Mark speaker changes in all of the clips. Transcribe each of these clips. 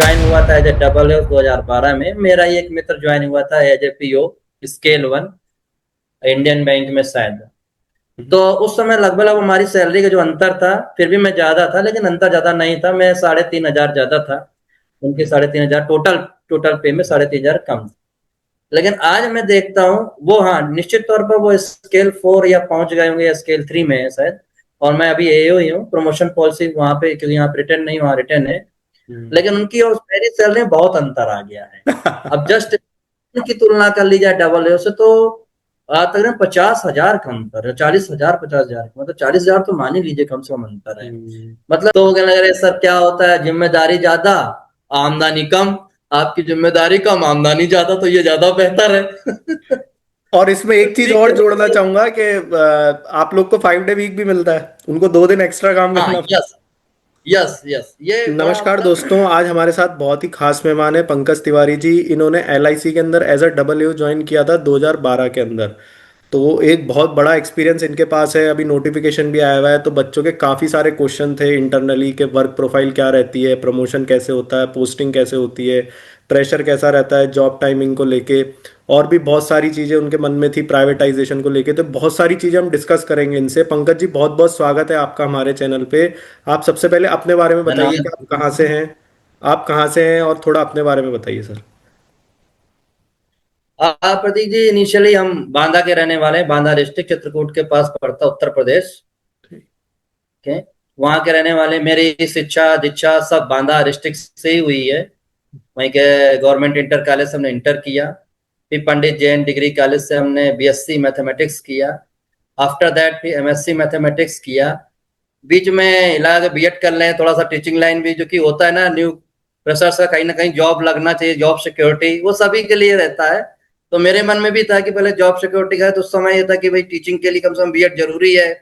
Speaker 1: Join हुआ था as a double 2012 में। मेरा ही एक मित्र ज्वाइन हुआ था as a PO scale 1 Indian Bank में शायद। तो उस समय लगभग हमारी सैलरी का जो अंतर था, फिर भी मैं ज्यादा था लेकिन अंतर ज्यादा नहीं था। मैं 3,500 ज्यादा था, उनके 3,500 टोटल। टोटल पे में 3,500 कम था। लेकिन आज मैं देखता हूँ वो, हाँ निश्चित तौर पर वो स्केल 4 या पहुंच गए होंगे या स्केल 3 में है शायद। और मैं अभी एओ ही हूँ। प्रमोशन पॉलिसी वहां पे, क्योंकि यहाँ पे रिटर्न नहीं, वहाँ रिटर्न है। लेकिन उनकी और मेरी सैलरी में बहुत अंतर आ गया है। अब जस्ट की तुलना कर ली जाए डबल ए से, तो तकरीबन 50,000 का अंतर है। 40,000, 50,000, मतलब 40,000 तो मान ही लीजिए कम से कम अंतर है। मतलब तो कहने लगे सर क्या होता है, जिम्मेदारी ज्यादा आमदनी कम। आपकी जिम्मेदारी कम आमदनी ज्यादा, तो ये ज्यादा बेहतर है।
Speaker 2: और इसमें एक चीज
Speaker 1: ठीक
Speaker 2: और
Speaker 1: है।
Speaker 2: जोड़ना चाहूंगा कि आप लोग को 5 डे वीक भी मिलता है, उनको 2 दिन एक्स्ट्रा काम
Speaker 1: हाँ,
Speaker 2: करना।
Speaker 1: यस, यस, यस, ये बड़ा
Speaker 2: नमस्कार
Speaker 1: मतलब।
Speaker 2: दोस्तों, आज हमारे साथ बहुत ही खास मेहमान है पंकज तिवारी जी। इन्होंने एलआईसी के अंदर as a double A join किया था 2012 के अंदर। तो एक बहुत बड़ा एक्सपीरियंस इनके पास है। अभी नोटिफिकेशन भी आया हुआ है, तो बच्चों के काफ़ी सारे क्वेश्चन थे इंटरनली के वर्क प्रोफाइल क्या रहती है, प्रमोशन कैसे होता है, पोस्टिंग कैसे होती है, प्रेशर कैसा रहता है जॉब टाइमिंग को लेके, और भी बहुत सारी चीज़ें उनके मन में थी प्राइवेटाइजेशन को लेके। तो बहुत सारी चीज़ें हम डिस्कस करेंगे इनसे। पंकज जी, बहुत बहुत स्वागत है आपका हमारे चैनल पे। आप सबसे पहले अपने बारे में बताइए कि आप
Speaker 1: धन्यवाद।
Speaker 2: कहाँ से हैं। आप कहाँ से हैं और थोड़ा अपने बारे में बताइए सर।
Speaker 1: प्रतीक जी, इनिशियली हम बांदा के रहने वाले हैं। बांदा डिस्ट्रिक्ट चित्रकूट के पास पड़ता, उत्तर प्रदेश के। वहाँ के रहने वाले। मेरी शिक्षा दीक्षा सब बांदा डिस्ट्रिक्ट से ही हुई है। वहीं के गवर्नमेंट इंटर कॉलेज से हमने इंटर किया। फिर पंडित जैन डिग्री कॉलेज से हमने बीएससी मैथमेटिक्स किया। आफ्टर दैट फिर एमएससी मैथमेटिक्स किया। बीच में हिला के बीएड कर लें, थोड़ा सा टीचिंग लाइन भी, जो कि होता है ना, न्यू फ्रेशर्स का कहीं ना कहीं जॉब लगना चाहिए, जॉब सिक्योरिटी वो सभी के लिए रहता है। तो मेरे मन में भी था कि पहले जॉब सिक्योरिटी का है, तो उस समय ये था कि भाई टीचिंग के लिए कम से कम बीएड जरूरी है।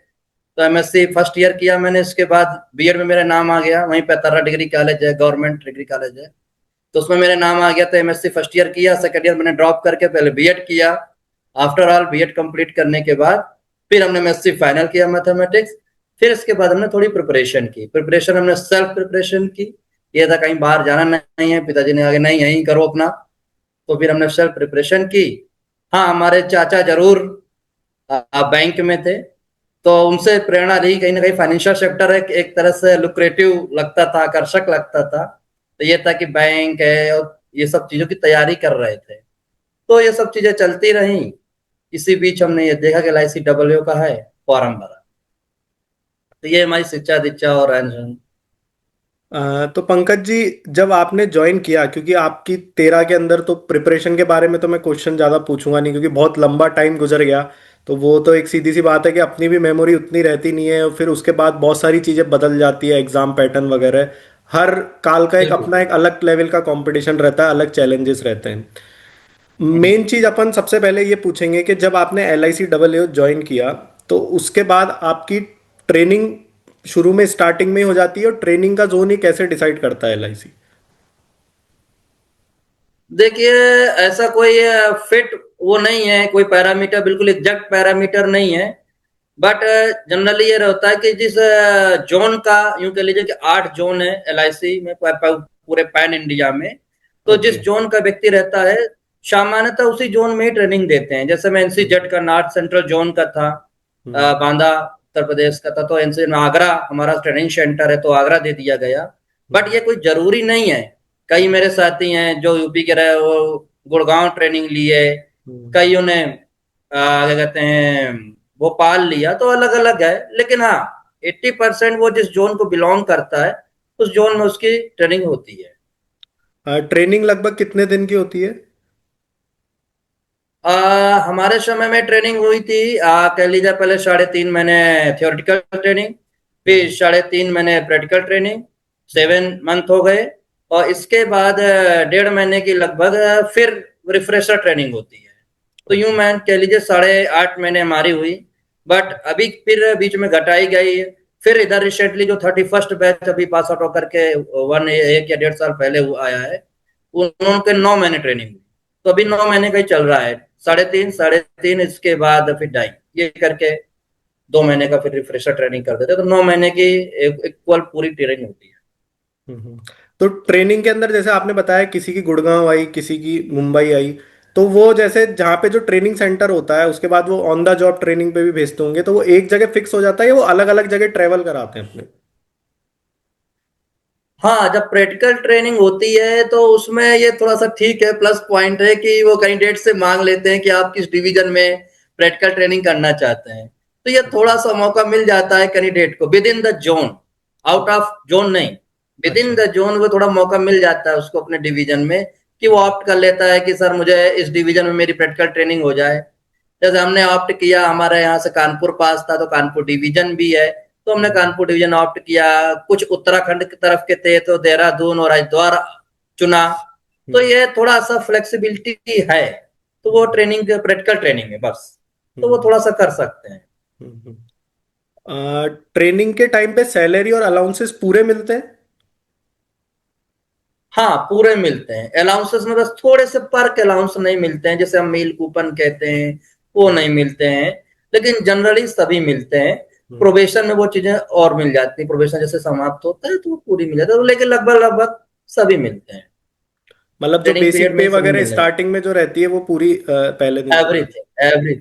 Speaker 1: तो एमएससी फर्स्ट ईयर किया मैंने। इसके बाद बीएड में मेरा नाम आ गया। वहीं पे तारा डिग्री कॉलेज है, गवर्नमेंट डिग्री कॉलेज है, तो उसमें मेरा नाम आ गया। तो एमएससी फर्स्ट ईयर किया, सेकंड ईयर मैंने ड्रॉप करके पहले बीएड किया। आफ्टर ऑल बीएड कंप्लीट करने के बाद फिर हमने एमएससी फाइनल किया मैथमेटिक्स। फिर इसके बाद हमने थोड़ी प्रिपरेशन की। प्रिपरेशन हमने सेल्फ प्रिपरेशन की। ये था कहीं बाहर जाना नहीं है, पिताजी ने आगे नहीं यहीं करो अपना। तो फिर हमने सेल्फ प्रिपरेशन की। हाँ, हमारे चाचा जरूर बैंक में थे, तो उनसे प्रेरणा रही। कहीं ना कहीं फाइनेंशियल सेक्टर एक तरह से लुक्रेटिव लगता था, आकर्षक लगता था। तो ये था कि बैंक है और ये सब चीजों की तैयारी कर रहे थे। तो ये सब चीजें चलती रही। इसी बीच हमने ये देखा कि LIC डब्ल्यू का है, फॉर्म भरा। तो ये हमारी शिक्षा दीक्षा और रहन।
Speaker 2: तो पंकज जी, जब आपने ज्वाइन किया, क्योंकि आपकी 13 के अंदर, तो प्रिपरेशन के बारे में तो मैं क्वेश्चन ज़्यादा पूछूंगा नहीं क्योंकि बहुत लंबा टाइम गुजर गया। तो वो तो एक सीधी सी बात है कि अपनी भी मेमोरी उतनी रहती नहीं है, और फिर उसके बाद बहुत सारी चीज़ें बदल जाती है, एग्जाम पैटर्न वगैरह। हर काल का एक
Speaker 1: बिल्कुल।
Speaker 2: अपना एक अलग लेवल का कंपटीशन रहता है, अलग चैलेंजेस रहते हैं। मेन चीज़ अपन सबसे पहले ये पूछेंगे कि जब आपने LIC डबल ए ज्वाइन किया, तो उसके बाद आपकी ट्रेनिंग शुरू में स्टार्टिंग में ही हो जाती है, और ट्रेनिंग का जोन ही कैसे डिसाइड करता है LIC।
Speaker 1: देखिए, ऐसा कोई फिट वो नहीं है, कोई पैरामीटर बिल्कुल एग्जैक्ट पैरामीटर नहीं है। बट जनरली ये रहता है कि जिस जोन का, यूं कह लीजिए कि 8 जोन है LIC में पूरे पैन इंडिया में। तो
Speaker 2: ओके।
Speaker 1: जिस जोन का व्यक्ति रहता है, सामान्यतः उसी जोन में ही ट्रेनिंग देते हैं। जैसे मैं NCZ का नॉर्थ सेंट्रल जोन का था,
Speaker 2: हम्म।
Speaker 1: बांदा उत्तर प्रदेश का था, तो एनसी में आगरा हमारा ट्रेनिंग सेंटर है, तो आगरा दे दिया गया। बट ये कोई जरूरी नहीं है। कई मेरे साथी हैं जो यूपी के रहे, वो गुड़गांव ट्रेनिंग लिए।
Speaker 2: हम्म।
Speaker 1: कईयों ने क्या कहते हैं, भोपाल लिया। तो अलग अलग है। लेकिन हाँ, 80% वो जिस जोन को बिलोंग करता है, उस जोन में उसकी ट्रेनिंग होती है।
Speaker 2: ट्रेनिंग लगभग कितने दिन की होती है।
Speaker 1: हमारे समय में ट्रेनिंग हुई थी, कह लीजिए पहले 3.5 महीने थियोरिटिकल ट्रेनिंग, फिर
Speaker 2: हम्म।
Speaker 1: 3.5 महीने प्रैक्टिकल ट्रेनिंग, 7 मंथ हो गए। और इसके बाद 1.5 महीने की लगभग फिर रिफ्रेशर ट्रेनिंग होती है। तो यूं
Speaker 2: ओके।
Speaker 1: मैं कह लीजिए 8.5 महीने हमारी हुई। बट अभी फिर बीच में घटाई गई। फिर इधर रिसेंटली जो 31st बैच अभी पास आउट होकर के 1 या 1.5 साल पहले आया है, उनके 9 महीने ट्रेनिंग हुई। तो अभी 9 महीने का ही चल रहा है। 3.5 3.5, इसके बाद फिर 2.5, ये करके 2 महीने का फिर रिफ्रेशर ट्रेनिंग कर देते, तो 9 महीने की इक्वल पूरी ट्रेनिंग होती है।
Speaker 2: हम्म। तो ट्रेनिंग के अंदर जैसे आपने बताया किसी की गुड़गांव आई, किसी की मुंबई आई, तो वो जैसे जहाँ पे जो ट्रेनिंग सेंटर होता है उसके बाद वो ऑन द जॉब ट्रेनिंग पे भी भेजते होंगे, तो वो एक जगह फिक्स हो जाता है या वो अलग अलग जगह ट्रेवल कराते हैं अपने?
Speaker 1: हाँ, जब प्रैक्टिकल ट्रेनिंग होती है तो उसमें ये थोड़ा सा ठीक है, प्लस पॉइंट है कि वो कैंडिडेट से मांग लेते हैं कि आप किस डिवीजन में प्रैक्टिकल ट्रेनिंग करना चाहते हैं। तो ये थोड़ा सा मौका मिल जाता है कैंडिडेट को with in the zone, out of zone नहीं, विद इन
Speaker 2: अच्छा।
Speaker 1: द जोन वो थोड़ा मौका मिल जाता है उसको अपने डिवीजन में, कि वो ऑप्ट कर लेता है कि सर मुझे इस डिवीजन में मेरी प्रैक्टिकल ट्रेनिंग हो जाए। जैसे हमने ऑप्ट किया, हमारे यहाँ से कानपुर पास था तो कानपुर डिवीजन भी है, तो हमने
Speaker 2: हम्म।
Speaker 1: कानपुर डिवीजन ऑप्ट किया। कुछ उत्तराखंड की तरफ के थे तो देहरादून और हरिद्वार चुना। तो
Speaker 2: हम्म।
Speaker 1: ये थोड़ा सा फ्लेक्सिबिलिटी है, तो वो ट्रेनिंग प्रैक्टिकल ट्रेनिंग है बस, तो वो
Speaker 2: हम्म।
Speaker 1: थोड़ा सा कर सकते हैं।
Speaker 2: हम्म। ट्रेनिंग के टाइम पे सैलरी और अलाउंसेस पूरे मिलते हैं?
Speaker 1: हाँ, पूरे मिलते हैं। अलाउंसेस में बस थोड़े से पर्क अलाउंस नहीं मिलते हैं, जैसे हम मील कूपन कहते हैं, वो
Speaker 2: हम्म।
Speaker 1: नहीं मिलते हैं, लेकिन जनरली सभी मिलते हैं।
Speaker 2: हम्म।
Speaker 1: प्रोबेशन में वो चीजें और मिल जाती हैं, प्रोबेशन जैसे समाप्त होता है तो वो पूरी मिल जाती है, लेकिन लगभग लगभग सभी मिलते हैं।
Speaker 2: मतलब जो
Speaker 1: ट्रेनिंग
Speaker 2: बेसिक
Speaker 1: पीरियड में
Speaker 2: पे
Speaker 1: ही सभी
Speaker 2: वगैरह
Speaker 1: मिल जाएंगे।
Speaker 2: स्टार्टिंग में जो रहती है वो पूरी पहले दिन से?
Speaker 1: Everything every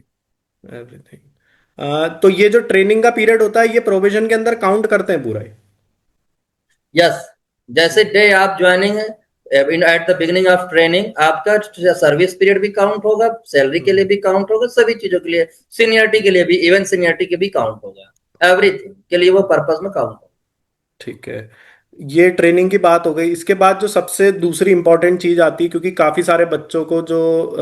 Speaker 2: everything. तो ये जो ट्रेनिंग का पीरियड होता है ये प्रोविजन के अंदर काउंट करते हैं पूरा ही?
Speaker 1: यस, जैसे डे आप ज्वाइनिंग है, at the beginning of training आपका सर्विस पीरियड भी काउंट होगा, सैलरी के लिए
Speaker 2: हम्म।
Speaker 1: भी काउंट होगा, सभी चीजों के लिए, सीनियरिटी के लिए भी, इवन सीनियरिटी के भी काउंट होगा, एवरीथिंग के लिए वो पर्पज में काउंट होगा।
Speaker 2: ठीक है। ये ट्रेनिंग की बात हो गई। इसके बाद जो सबसे दूसरी इंपॉर्टेंट चीज आती है, क्योंकि काफी सारे बच्चों को जो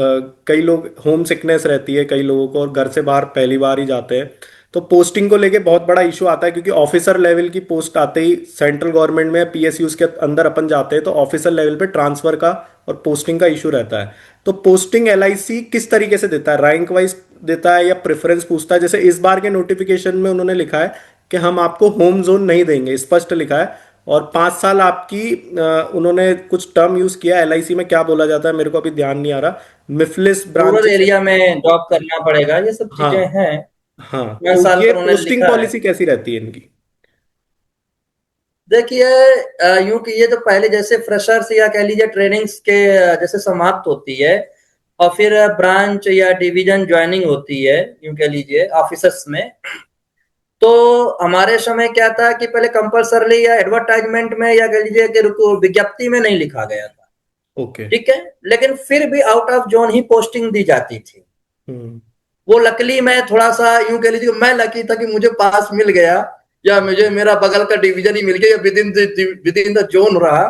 Speaker 2: कई लोग होम सिकनेस रहती है कई लोगों को और घर से बाहर पहली बार ही जाते हैं, तो पोस्टिंग को लेके बहुत बड़ा इशू आता है, क्योंकि ऑफिसर लेवल की पोस्ट आते ही सेंट्रल गवर्नमेंट में पीएसयूज के अंदर अपन जाते हैं तो ऑफिसर लेवल पे ट्रांसफर का और पोस्टिंग का इशू रहता है। तो पोस्टिंग एलआईसी किस तरीके से देता है, रैंक वाइज देता है या प्रेफरेंस पूछता है? जैसे इस बार के नोटिफिकेशन में उन्होंने लिखा है कि हम आपको होम जोन नहीं देंगे, स्पष्ट लिखा है। और 5 साल आपकी उन्होंने कुछ टर्म यूज किया, एलआईसी में क्या बोला जाता है मेरे को अभी ध्यान नहीं आ रहा, मिफलिस
Speaker 1: रूरल
Speaker 2: ब्रांचेस।
Speaker 1: एरिया में जॉब करना पड़ेगा, ये सब
Speaker 2: हाँ।
Speaker 1: चीजें हैं।
Speaker 2: हाँ,
Speaker 1: मैं
Speaker 2: तो
Speaker 1: साल
Speaker 2: ये
Speaker 1: पर उन्होंने
Speaker 2: पोस्टिंग
Speaker 1: लिखा है।
Speaker 2: पॉलिसी कैसी रहती है इनकी?
Speaker 1: देखिए, यूं कि ये तो पहले जैसे फ्रेशर्स या कह लीजिए ट्रेनिंग्स के जैसे समाप्त होती है, और फिर ब्रांच या डिवीजन ज्वाइनिंग होती है, यूं कह लीजिए ऑफिसर्स में, तो हमारे समय क्या था कि पहले कंपलसरली या एडवर्टाइजमेंट में या कह लीजिए कि रुको विज्ञप्ति में नहीं लिखा गया था,
Speaker 2: ओके।
Speaker 1: ठीक है, लेकिन फिर भी आउट ऑफ जोन ही पोस्टिंग दी जाती थी।
Speaker 2: हम्म।
Speaker 1: वो लकली मैं थोड़ा सा यूं कह लीजिए मैं लकी था कि मुझे पास मिल गया, या मुझे मेरा बगल का डिवीजन ही मिल गया, या विद इन द जोन रहा।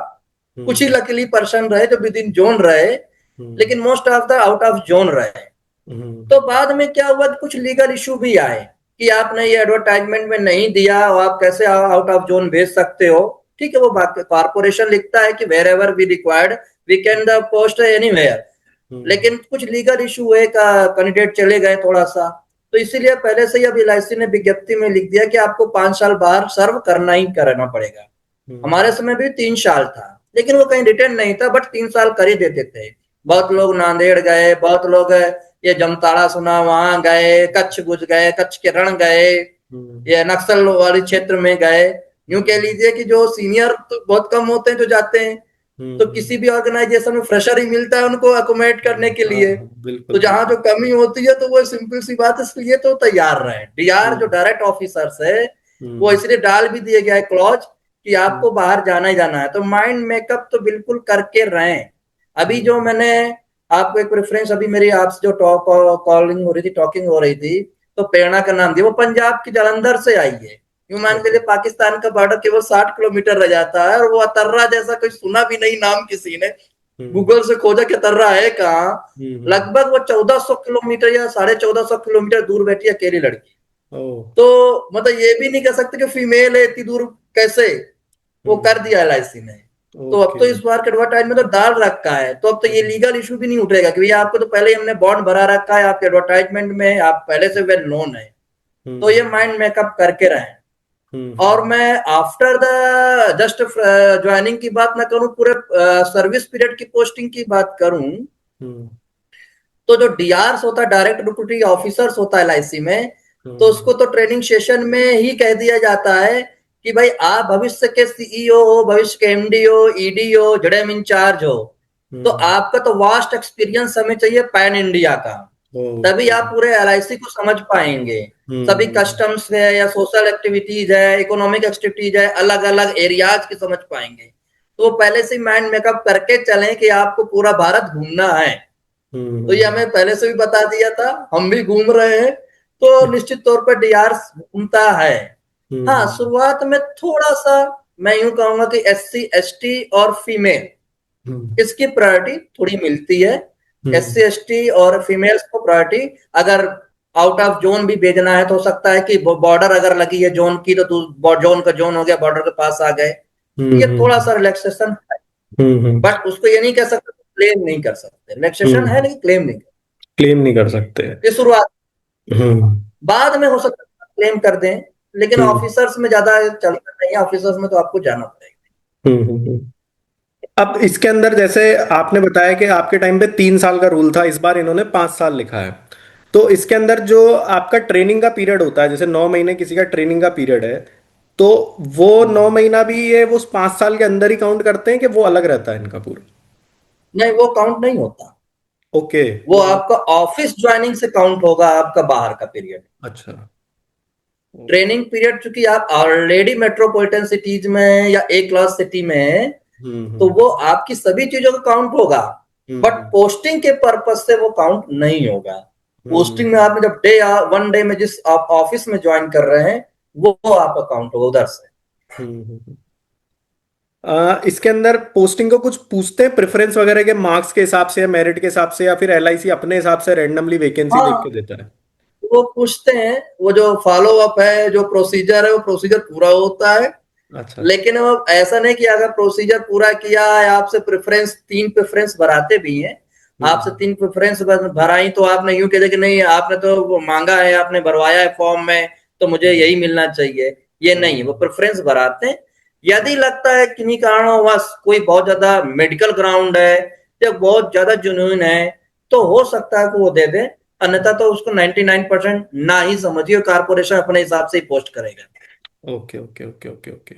Speaker 1: कुछ ही
Speaker 2: हम्म।
Speaker 1: लकीली पर्सन रहे जो विद इन जोन रहे,
Speaker 2: हम्म।
Speaker 1: लेकिन most of the out of zone रहे।
Speaker 2: हम्म।
Speaker 1: तो बाद में क्या हुआ कि कुछ लीगल इशू भी आए कि आपने ये एडवर्टाइजमेंट में नहीं दिया और आप कैसे आउट ऑफ जोन भेज सकते हो। ठीक है, वो बात कॉर्पोरेशन लिखता है कि wherever be required we can the post anywhere,
Speaker 2: हम्म।
Speaker 1: लेकिन कुछ लीगल इशू हुए का कैंडिडेट चले गए थोड़ा सा, तो इसीलिए पहले से ही अब एलआईसी ने विज्ञप्ति में लिख दिया कि आपको 5 साल बाहर सर्व करना ही करना पड़ेगा।
Speaker 2: हम्म।
Speaker 1: हमारे समय भी 3 साल था, लेकिन वो कहीं रिटर्न नहीं था, बट 3 साल कर ही देते थे। बहुत लोग नांदेड़ गए, बहुत लोग ये जमताड़ा सुना वहां गए, कच्छ गुज गए, कच्छ के रण गए,
Speaker 2: हम्म।
Speaker 1: ये नक्सल वाले क्षेत्र में गए। यूं कह लीजिए कि जो सीनियर तो बहुत कम होते हैं जो जाते हैं, तो
Speaker 2: हम्म।
Speaker 1: किसी भी ऑर्गेनाइजेशन में फ्रेशर ही मिलता है उनको अकोमोडेट करने के
Speaker 2: हाँ
Speaker 1: लिए।
Speaker 2: हाँ,
Speaker 1: तो
Speaker 2: बिल्कुल
Speaker 1: जहां जो
Speaker 2: बिल्कुल।
Speaker 1: कमी होती है तो वो सिंपल सी बात है, इसलिए तो तैयार रहे डीआर जो
Speaker 2: हम्म।
Speaker 1: डायरेक्ट ऑफिसर्स है, वो
Speaker 2: हम्म।
Speaker 1: इसलिए डाल भी दिया गया है क्लॉज कि
Speaker 2: हम्म।
Speaker 1: आपको बाहर जाना ही जाना है, तो माइंड मेकअप तो बिल्कुल करके रहें। अभी जो
Speaker 2: हम्म।
Speaker 1: मैंने आपको एक प्रेफरेंस, अभी मेरी आपसे जो टॉक कॉलिंग हो रही थी, टॉकिंग हो रही थी, तो प्रेरणा का नाम दिया, वो पंजाब की जालंधर से आई है। यूं मान के
Speaker 2: ओके।
Speaker 1: लिए पाकिस्तान का बॉर्डर केवल 60 किलोमीटर रह जाता है, और वो अतर्रा जैसा कोई सुना भी नहीं नाम किसी ने,
Speaker 2: हम्म।
Speaker 1: गूगल से खोजा कि अतर्रा है कहाँ।
Speaker 2: हम्म।
Speaker 1: लगभग वो 1400 किलोमीटर या 1450 किलोमीटर दूर बैठी है अकेली लड़की।
Speaker 2: ओ।
Speaker 1: तो मतलब ये भी नहीं कह सकते कि फीमेल है इतनी दूर कैसे, वो कर
Speaker 2: हम्म।
Speaker 1: दिया एलआईसी ने। तो अब
Speaker 2: ओके।
Speaker 1: तो इस बार के एडवर्टाइज में तो डाल रखा है, तो अब तो ये
Speaker 2: हम्म।
Speaker 1: लीगल इशू भी नहीं उठेगा कि भैया आपको तो पहले ही हमने बॉन्ड भरा रखा है, आपके एडवर्टाइजमेंट में आप पहले से वेल नोन है। तो ये
Speaker 2: हम्म।
Speaker 1: माइंड मेकअप करके रहें। और
Speaker 2: हम्म।
Speaker 1: मैं आफ्टर द जस्ट ज्वाइनिंग की बात ना करूं, पूरे सर्विस पीरियड की पोस्टिंग की बात करूं,
Speaker 2: हम्म।
Speaker 1: तो जो डीआर होता है, डायरेक्ट रिक्रूटिंग ऑफिसर्स होता है एलआईसी में, तो उसको
Speaker 2: हम्म।
Speaker 1: तो ट्रेनिंग सेशन में ही कह दिया जाता है कि भाई आप भविष्य के सीईओ हो, भविष्य के एमडी हो, ईडी हो, जेडएम इंचार्ज हो, तो
Speaker 2: हम्म।
Speaker 1: आपका तो वास्ट एक्सपीरियंस हमें चाहिए पैन इंडिया का। तभी
Speaker 2: ओके।
Speaker 1: आप पूरे एलआईसी को समझ पाएंगे। सभी
Speaker 2: हम्म।
Speaker 1: कस्टम्स है या सोशल एक्टिविटीज है, इकोनॉमिक एक्टिविटीज है, अलग अलग एरियाज की समझ पाएंगे। तो पहले से माइंड मेकअप करके चलें कि आपको पूरा भारत घूमना है। तो ये
Speaker 2: हम्म।
Speaker 1: हमें पहले से भी बता दिया था, हम भी घूम रहे हैं, तो निश्चित तौर पर डीआर घूमता है। हाँ,
Speaker 2: हम्म।
Speaker 1: शुरुआत में थोड़ा सा मैं यूं कहूंगा कि एससी एसटी और फीमेल,
Speaker 2: हम्म।
Speaker 1: इसकी प्रायोरिटी थोड़ी मिलती है।
Speaker 2: हम्म।
Speaker 1: एससी एसटी और फीमेल्स को प्रायोरिटी, अगर आउट ऑफ जोन भी भेजना है तो हो सकता है कि बॉर्डर अगर लगी है जोन की, तो जोन का जोन हो गया, बॉर्डर के पास आ गए,
Speaker 2: हम्म।
Speaker 1: ये थोड़ा सा रिलैक्सेशन है।
Speaker 2: हम्म।
Speaker 1: बट उसको ये नहीं कह सकते, क्लेम नहीं कर सकते, रिलैक्सेशन है
Speaker 2: हम्म।
Speaker 1: लेकिन क्लेम नहीं कर
Speaker 2: क्लेम नहीं कर सकते।
Speaker 1: सकते। ये शुरुआत,
Speaker 2: हम्म।
Speaker 1: बाद में हो सकता है क्लेम कर दें, लेकिन
Speaker 2: हम्म।
Speaker 1: ऑफिसर्स में ज्यादा चलता नहीं है, ऑफिसर्स में तो आपको जाना पड़ेगा।
Speaker 2: अब इसके अंदर जैसे आपने बताया कि आपके टाइम पे 3 साल का रूल था, इस बार इन्होंने 5 साल लिखा है। तो इसके अंदर जो आपका ट्रेनिंग का पीरियड होता है, जैसे 9 महीने किसी का ट्रेनिंग का पीरियड है, तो वो 9 महीना भी ये वो उस 5 साल के अंदर ही काउंट करते हैं कि वो अलग रहता है इनका पूरा?
Speaker 1: नहीं, वो काउंट नहीं होता।
Speaker 2: ओके।
Speaker 1: वो
Speaker 2: वो
Speaker 1: आपका ऑफिस ज्वाइनिंग से काउंट होगा, आपका बाहर का पीरियड।
Speaker 2: अच्छा।
Speaker 1: ट्रेनिंग पीरियड चूंकि आप ऑलरेडी मेट्रोपॉलिटन सिटीज में या ए क्लास सिटी में हैं,
Speaker 2: हम्म।
Speaker 1: तो
Speaker 2: हम्म।
Speaker 1: वो आपकी सभी चीजों का काउंट होगा। But
Speaker 2: hmm.
Speaker 1: पोस्टिंग के पर्पज से वो काउंट नहीं होगा। पोस्टिंग में
Speaker 2: हम्म।
Speaker 1: आपने जब डे 1 डे में जिस आप ऑफिस में ज्वाइन कर रहे हैं, वो आपका काउंट होगा उधर से।
Speaker 2: हम्म। इसके अंदर पोस्टिंग को कुछ पूछते हैं प्रेफरेंस वगैरह के मार्क्स के हिसाब से या मेरिट के हिसाब से, या फिर एलआईसी अपने हिसाब से रैंडमली वैकेंसी देख के
Speaker 1: हाँ,
Speaker 2: देता है?
Speaker 1: वो पूछते हैं, वो जो फॉलो अप है, जो प्रोसीजर है, वो प्रोसीजर पूरा होता है।
Speaker 2: अच्छा।
Speaker 1: लेकिन वो ऐसा नहीं कि अगर प्रोसीजर पूरा किया है, आपसे प्रेफरेंस 3 प्रेफरेंस भराते भी हैं, आपसे
Speaker 2: हम्म।
Speaker 1: 3 प्रेफरेंस भराई, तो आपने यूं कह दिया कि नहीं, आपने तो वो मांगा है, आपने भरवाया है फॉर्म में, तो मुझे
Speaker 2: हम्म।
Speaker 1: यही मिलना चाहिए। ये नहीं है, वो
Speaker 2: हम्म।
Speaker 1: प्रेफरेंस भराते हैं। यदि लगता है किन्हीं कारणों वश कोई बहुत ज्यादा मेडिकल ग्राउंड है या बहुत ज्यादा जुनून है, तो हो सकता है कि वो दे दे। अन्यथा तो उसको 99% ना ही समझिए, कारपोरेशन अपने हिसाब से ही पोस्ट करेगा।
Speaker 2: Okay okay okay okay okay.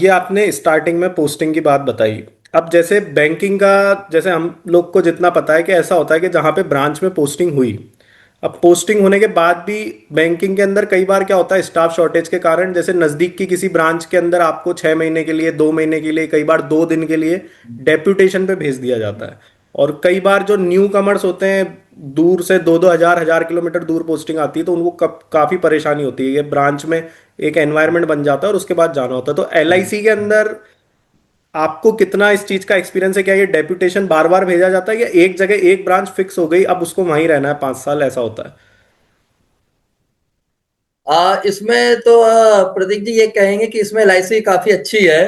Speaker 2: ये आपने स्टार्टिंग में पोस्टिंग की बात बताई। अब जैसे बैंकिंग का, जैसे हम लोग को जितना पता है कि ऐसा होता है कि जहाँ पे ब्रांच में पोस्टिंग हुई, अब पोस्टिंग होने के बाद भी बैंकिंग के अंदर कई बार क्या होता है, स्टाफ शॉर्टेज के कारण जैसे नज़दीक की किसी ब्रांच के अंदर आपको 6 महीने के लिए, 2 महीने के लिए, कई बार 2 दिन के लिए डेप्यूटेशन पे भेज दिया जाता है। और कई बार जो न्यू कमर्स होते हैं, दूर से 2-2 हजार 1000 किलोमीटर दूर पोस्टिंग आती है, तो उनको काफ़ी परेशानी होती है। ये ब्रांच में एक एनवायरनमेंट बन जाता है और उसके बाद जाना होता है। तो एलआईसी के अंदर आपको कितना इस चीज का एक्सपीरियंस है? क्या ये डेप्यूटेशन बार बार भेजा जाता है, या एक जगह एक ब्रांच फिक्स हो गई अब उसको वहीं रहना है 5 साल, ऐसा होता है?
Speaker 1: इसमें तो प्रदीप जी ये कहेंगे कि इसमें एलआईसी काफी अच्छी है,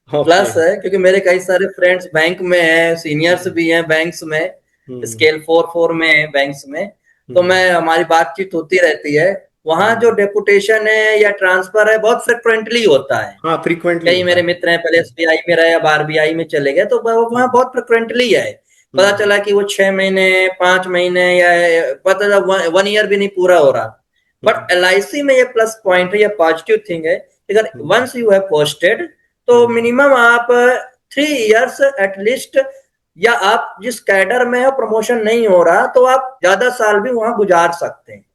Speaker 2: ओके।
Speaker 1: प्लस है, क्योंकि मेरे कई सारे फ्रेंड्स बैंक में हैं, सीनियर्स
Speaker 2: हम्म।
Speaker 1: भी हैं बैंक्स में,
Speaker 2: हम्म।
Speaker 1: स्केल 4 4 में है बैंक्स में। तो
Speaker 2: हम्म।
Speaker 1: मैं हमारी बातचीत होती रहती है। वहां जो डेपुटेशन है या ट्रांसफर है, बहुत फ्रिक्वेंटली होता है।
Speaker 2: हाँ, फ्रीक्वेंटली
Speaker 1: कई
Speaker 2: होता
Speaker 1: मेरे
Speaker 2: है।
Speaker 1: मित्र हैं, पहले एसबीआई में रहे, अब आरबीआई में चले गए, तो वहां
Speaker 2: हम्म।
Speaker 1: बहुत फ्रिक्वेंटली है। पता
Speaker 2: हम्म।
Speaker 1: चला कि वो 6 महीने, 5 महीने, या पता 1 ईयर भी नहीं पूरा हो रहा।
Speaker 2: हम्म।
Speaker 1: बट एलआईसी में ये प्लस पॉइंट है, ये पॉजिटिव थिंग है, अगर
Speaker 2: हम्म।
Speaker 1: वंस यू हैव पोस्टेड, तो
Speaker 2: हम्म।
Speaker 1: मिनिमम आप 3 इयर्स एटलीस्ट, या आप जिस कैडर में हो प्रमोशन नहीं हो रहा, तो आप ज्यादा साल भी वहां गुजार सकते हैं।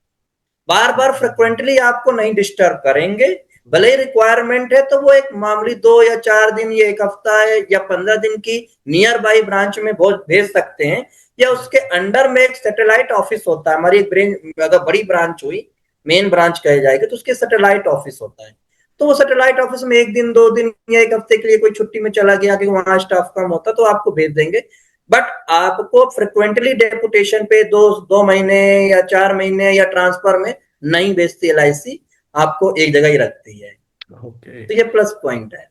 Speaker 1: बार बार फ्रिक्वेंटली आपको नहीं डिस्टर्ब करेंगे। भले ही रिक्वायरमेंट है तो वो एक मामूली 2 या 4 दिन या एक हफ्ता है या 15 दिन की नियर बाई ब्रांच में भेज सकते हैं, या उसके अंडर में एक सैटेलाइट ऑफिस होता है। हमारी एक ब्रांच अगर बड़ी ब्रांच हुई, मेन ब्रांच कहे जाएगी, तो उसके सैटेलाइट ऑफिस होता है। तो वो सैटेलाइट ऑफिस में 1 दिन 2 दिन या एक हफ्ते के लिए कोई छुट्टी में चला गया कि वहां स्टाफ कम होता, तो आपको भेज देंगे। बट आपको फ्रिक्वेंटली डेपुटेशन पे 2 2 महीने या 4 महीने या ट्रांसफर में नहीं बेचती एलआईसी, आपको एक जगह ही रखती है।
Speaker 2: ओके।
Speaker 1: तो ये प्लस पॉइंट है।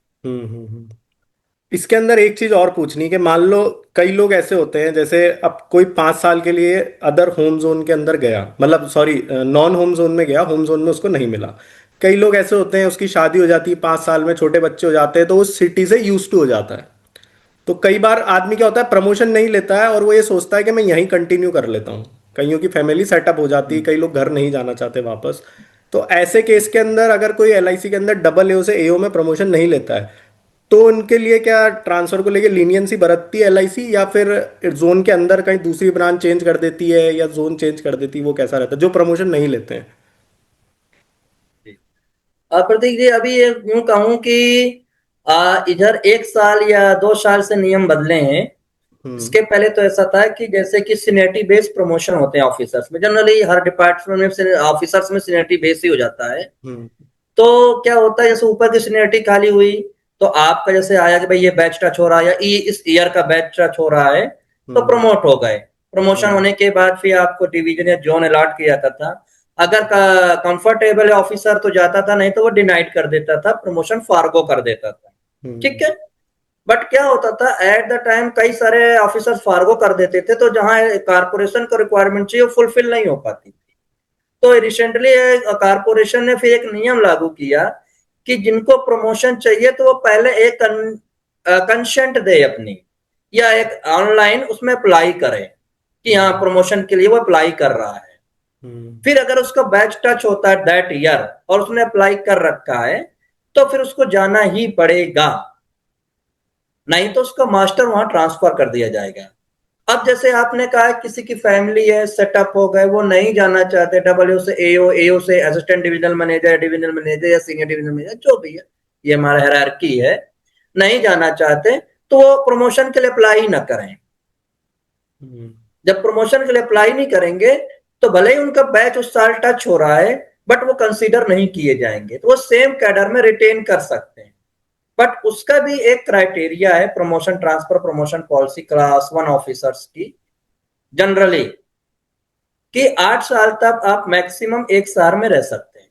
Speaker 2: इसके अंदर एक चीज और पूछनी कि मान लो कई लोग ऐसे होते हैं, जैसे अब कोई 5 साल के लिए अदर होम जोन के अंदर गया, मतलब सॉरी नॉन होम जोन में गया, होम जोन में उसको नहीं मिला। कई लोग ऐसे होते हैं उसकी शादी हो जाती है 5 साल में, छोटे बच्चे हो जाते हैं, तो उस सिटी से यूज टू हो जाता है। तो कई बार आदमी क्या होता है, प्रमोशन नहीं लेता है और वो ये सोचता है कि मैं यहीं कंटिन्यू कर लेता हूँ। कईयों की फैमिली सेटअप हो जाती है, कई लोग घर नहीं जाना चाहते वापस। तो ऐसे केस के अंदर अगर कोई एलआईसी के अंदर डबल एओ से एओ में प्रमोशन नहीं लेता है, तो उनके लिए क्या ट्रांसफर को लेके लीनियंसी बरतती है एलआईसी, या फिर जोन के अंदर कहीं दूसरी ब्रांच चेंज कर देती है या जोन चेंज कर देती है? वो कैसा रहता है जो प्रमोशन नहीं लेते हैं?
Speaker 1: प्रतीक जी, अभी ये यूं कहूं कि इधर 1 साल या 2 साल से नियम बदले हैं।
Speaker 2: हम्म।
Speaker 1: इसके पहले तो ऐसा था कि जैसे कि सीनियरिटी बेस्ड प्रमोशन होते हैं ऑफिसर्स में, जनरली हर डिपार्टमेंट में ऑफिसर्स में सीनियरिटी बेस ही हो जाता है।
Speaker 2: हम्म।
Speaker 1: तो क्या होता है, जैसे ऊपर की सीनियरिटी खाली हुई तो आपका जैसे आया कि भाई ये बैच टच हो रहा है या इस ईयर का बैच टच हो रहा है, तो
Speaker 2: हम्म।
Speaker 1: प्रमोट हो गए। प्रमोशन
Speaker 2: हम्म।
Speaker 1: होने के बाद फिर आपको डिवीजन या जोन अलॉट किया जाता था। अगर कंफर्टेबल ऑफिसर तो जाता था, नहीं तो वो डिनाइड कर देता था, प्रमोशन फार्गो कर देता था।
Speaker 2: हम्म।
Speaker 1: ठीक है। बट क्या होता था एट द टाइम, कई सारे ऑफिसर फार्गो कर देते थे, तो जहां कारपोरेशन को रिक्वायरमेंट चाहिए वो फुलफिल नहीं हो पाती थी। तो रिसेंटली कारपोरेशन ने फिर एक नियम लागू किया कि जिनको प्रमोशन चाहिए तो वो पहले एक कंसेंट दे अपनी, या एक ऑनलाइन उसमें अप्लाई करे कि हाँ
Speaker 2: हम्म।
Speaker 1: प्रमोशन के लिए वो अप्लाई कर रहा है।
Speaker 2: हम्म।
Speaker 1: फिर अगर उसका बैच टच होता है दैट ईयर और उसने अप्लाई कर रखा है, तो फिर उसको जाना ही पड़ेगा, नहीं तो उसका मास्टर वहां ट्रांसफर कर दिया जाएगा। अब जैसे आपने कहा किसी की फैमिली है, सेटअप हो गए, वो नहीं जाना चाहते डब्ल्यू से एओ, एओ से असिस्टेंट डिविजनल मैनेजर या सीनियर डिविजनल मैनेजर, जो भी है, ये हमारा हायरार्की है, नहीं जाना चाहते, तो वो प्रमोशन के लिए अप्लाई ही ना करें।
Speaker 2: हम्म।
Speaker 1: जब प्रमोशन के लिए अप्लाई नहीं करेंगे, तो भले ही उनका बैच उस साल टच हो रहा है, बट वो कंसीडर नहीं किए जाएंगे, तो वो सेम कैडर में रिटेन कर सकते हैं। बट उसका भी एक क्राइटेरिया है, promotion transfer promotion policy class 1 officers की, जनरली कि 8 साल तक आप मैक्सिमम एक साल में रह सकते हैं।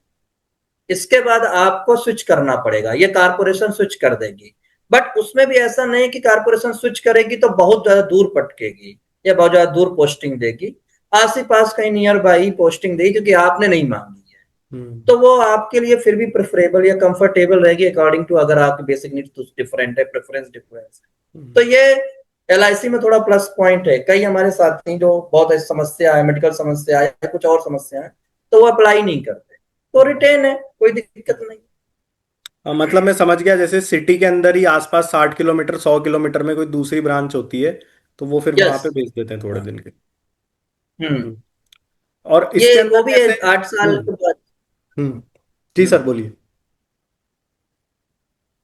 Speaker 1: इसके बाद आपको स्विच करना पड़ेगा, ये कारपोरेशन स्विच कर देगी। बट उसमें भी ऐसा नहीं कि कारपोरेशन स्विच करेगी तो बहुत ज्यादा दूर पटकेगी या बहुत ज्यादा दूर पोस्टिंग देगी। आस ही पास कहीं नियर बाई पोस्टिंग देगी, क्योंकि आपने नहीं मांगी है।
Speaker 2: हम्म।
Speaker 1: तो वो आपके लिए फिर भी प्रेफरेबल या कंफर्टेबल रहेगी अकॉर्डिंग टू, अगर आपकी बेसिक नीड्स डिफरेंट है, प्रेफरेंस डिफरेंस है। तो ये एलआईसी में थोड़ा प्लस पॉइंट है। कई हमारे साथी जो बहुत ऐसी समस्या है, मेडिकल समस्या है या कुछ और समस्या है, तो वो अप्लाई नहीं करते, तो रिटेन है, कोई दिक्कत नहीं।
Speaker 2: मतलब मैं समझ गया, जैसे सिटी के अंदर ही आसपास 60 किलोमीटर 100 किलोमीटर में कोई दूसरी ब्रांच होती है, तो वो फिर वहां
Speaker 1: यस।
Speaker 2: पे भेज देते हैं थोड़े
Speaker 1: हाँ।
Speaker 2: दिन के।
Speaker 1: हम्म।
Speaker 2: हम्म। और इसके
Speaker 1: ये
Speaker 2: अंदर
Speaker 1: वो भी है
Speaker 2: जैसे
Speaker 1: 8 साल
Speaker 2: हम्म।
Speaker 1: के बाद।
Speaker 2: हम्म। जी
Speaker 1: हम्म।
Speaker 2: सर बोलिए।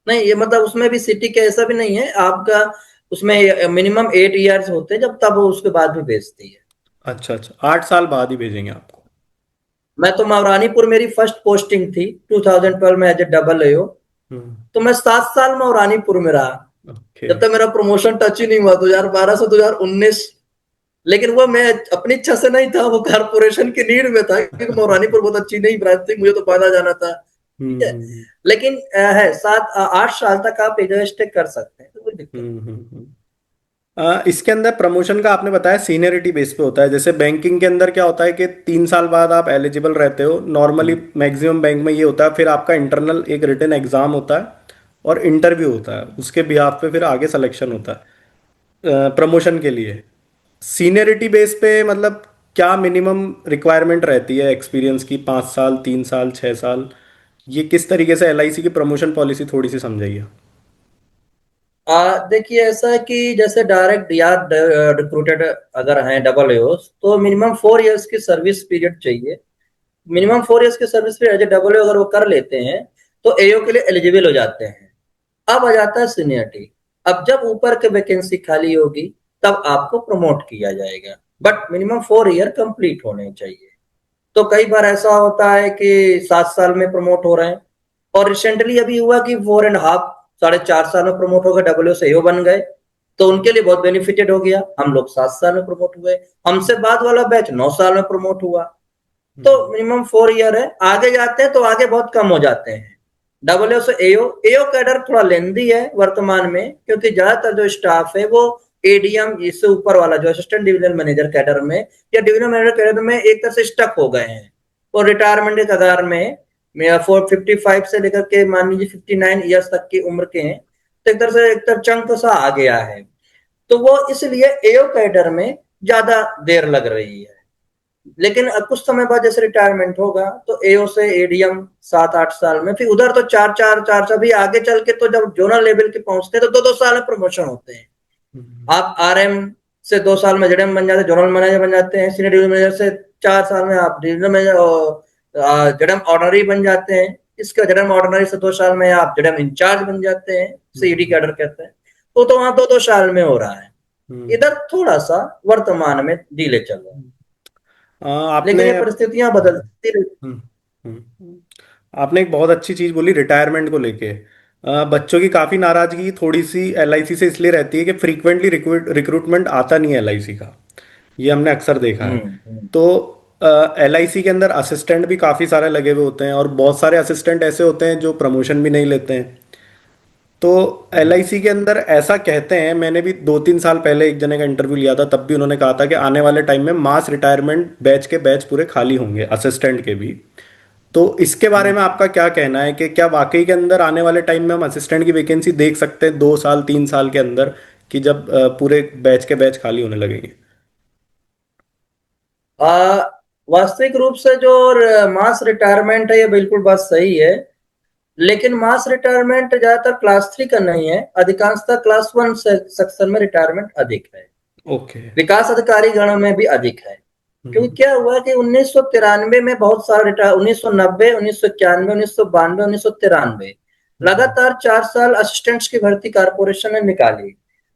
Speaker 1: नहीं, ये मतलब उसमें भी सिटी के ऐसा भी नहीं है आपका, उसमें मिनिमम 8 इयर्स होते हैं जब, तब वो उसके बाद भी भेजती है।
Speaker 2: अच्छा अच्छा, 8 साल बाद ही भेजेंगे आपको?
Speaker 1: मैं तो मौरानीपुर, मेरी फर्स्ट पोस्टिंग थी 2012 में एज ए डबल एओ।
Speaker 2: हम्म।
Speaker 1: तो मैं 7 साल मौरानीपुर में रहा,
Speaker 2: ओके।
Speaker 1: जब तक मेरा प्रमोशन टच ही नहीं हुआ 2012 से 2019। लेकिन वो मैं अपनी इच्छा से नहीं था, वो कारपोरेशन की नीड में था, क्योंकि मौरानीपुर बहुत अच्छी नहीं ब्रांच थी, मुझे तो बांधा जाना था। ठीक है।
Speaker 2: हम्म।
Speaker 1: लेकिन है 7 8 साल तक आप एज स्टे कर सकते हैं, तो कोई दिक्कत
Speaker 2: हम्म। इसके अंदर प्रमोशन का आपने बताया सीनियरिटी बेस पे होता है। जैसे बैंकिंग के अंदर क्या होता है कि 3 साल बाद आप एलिजिबल रहते हो नॉर्मली,
Speaker 1: नहीं।
Speaker 2: मैक्सिमम बैंक में ये होता है। फिर आपका इंटरनल एक रिटन एग्जाम होता है और इंटरव्यू होता है, उसके बिहाफ पे फिर आगे सिलेक्शन होता है प्रमोशन के लिए। सीनियरिटी बेस पे मतलब क्या मिनिमम रिक्वायरमेंट रहती है एक्सपीरियंस की? 5 साल, 3 साल, 6 साल? ये किस तरीके से एलआईसी की प्रमोशन पॉलिसी थोड़ी सी समझाइए।
Speaker 1: देखिए ऐसा है कि जैसे डायरेक्ट या रिक्रूटेड अगर हैं डबल एओस, तो मिनिमम 4 इयर्स की सर्विस पीरियड चाहिए। मिनिमम 4 इयर्स की service period as a double AO अगर वो कर लेते हैं, तो एओ के लिए एलिजिबल हो जाते हैं। अब आ जाता है सीनियरिटी। अब जब ऊपर के वैकेंसी खाली होगी, तब आपको प्रमोट किया जाएगा, बट मिनिमम 4 ईयर कंप्लीट होने चाहिए। तो कई बार ऐसा होता है कि 7 साल में प्रमोट हो रहे हैं, और रिसेंटली अभी हुआ कि 4.5 4.5 साल में प्रमोट हो गए, डब्ल्यू से एओ बन गए, तो उनके लिए बहुत बेनिफिटेड हो गया। हम लोग 7 साल में प्रमोट हुए, हमसे बाद वाला बैच 9 साल में प्रमोट हुआ। तो
Speaker 2: हम्म।
Speaker 1: मिनिमम 4 ईयर है। आगे जाते हैं तो आगे बहुत कम हो जाते हैं। डब्ल्यू से एओ, एओ कैडर थोड़ा लेंदी है वर्तमान में, क्योंकि ज्यादातर जो स्टाफ है वो एडीएम, इससे ऊपर वाला जो असिस्टेंट डिविजनल मैनेजर कैडर में या डिविजनल मैनेजर कैडर में एक तरह से स्टक हो गए हैं, और रिटायरमेंट के कगार में 455 से लेकर के मान लीजिए 59 ईयर्स तक की उम्र के हैं, तो एक तरह से एक तरह चंक सा आ गया है। तो वो इसलिए एओ कैडर में ज्यादा देर लग रही है। लेकिन अब कुछ समय बाद जैसे रिटायरमेंट होगा तो एओ से एडीएम 7-8 साल में, फिर उधर तो 4-4 भी आगे चल के तो जब जोनल लेवल के पहुंचते हैं तो 2-2 साल में प्रमोशन होते हैं। आप आरएम से 2 साल में जेडएम बन जाते हैं, जोनल मैनेजर बन जाते हैं। सीनियर डिवीजन मैनेजर से 4 साल में आप डिवीजन मैनेजर जेडएम ऑर्डनरी बन जाते हैं। इसके जेडएम ऑर्डनरी से 2 साल में आप जेडएम इंचार्ज बन जाते हैं, सीडी कैडर कहते हैं। तो वहां 2-2 साल में हो रहा है। इधर थोड़ा सा वर्तमान में डिले चल रहा है, लेकिन
Speaker 2: आपने
Speaker 1: ये परिस्थितियां बदलती रहती।
Speaker 2: हम्म, आपने एक बहुत अच्छी चीज बोली रिटायरमेंट को लेके। बच्चों की काफी नाराजगी थोड़ी सी एलआईसी से इसलिए रहती है कि फ्रीक्वेंटली रिक्रूटमेंट आता नहीं है एलआईसी का। ये हमने अक्सर देखा है।
Speaker 1: हम्म।
Speaker 2: तो एलआईसी के अंदर असिस्टेंट भी काफी सारे लगे हुए होते हैं और बहुत सारे असिस्टेंट ऐसे होते हैं जो प्रमोशन भी नहीं लेते हैं। तो एलआईसी के अंदर ऐसा कहते हैं, मैंने भी 2-3 साल पहले एक जने का इंटरव्यू लिया था, तब भी उन्होंने कहा था कि आने वाले टाइम में मास रिटायरमेंट बैच के बैच पूरे खाली होंगे असिस्टेंट के भी। तो इसके बारे में आपका क्या कहना है कि क्या वाकई के अंदर आने वाले टाइम में हम असिस्टेंट की वैकेंसी देख सकते हैं 2 साल 3 साल के अंदर, कि जब पूरे बैच के बैच खाली होने लगेंगे?
Speaker 1: आ, वास्तविक रूप से जो मास रिटायरमेंट है ये बिल्कुल बात सही है, लेकिन मास रिटायरमेंट ज्यादातर क्लास 3 का नहीं है, अधिकांशतः क्लास 1 सेक्शन में रिटायरमेंट अधिक है।
Speaker 2: ओके।
Speaker 1: विकास अधिकारी गण में भी अधिक है। क्योंकि
Speaker 2: हम्म।
Speaker 1: क्या हुआ कि 1993 में बहुत सारा रिटायर, 1990, 1991, 1992, 1993
Speaker 2: हम्म।
Speaker 1: लगातार 4 साल असिस्टेंट्स की भर्ती कारपोरेशन ने निकाली।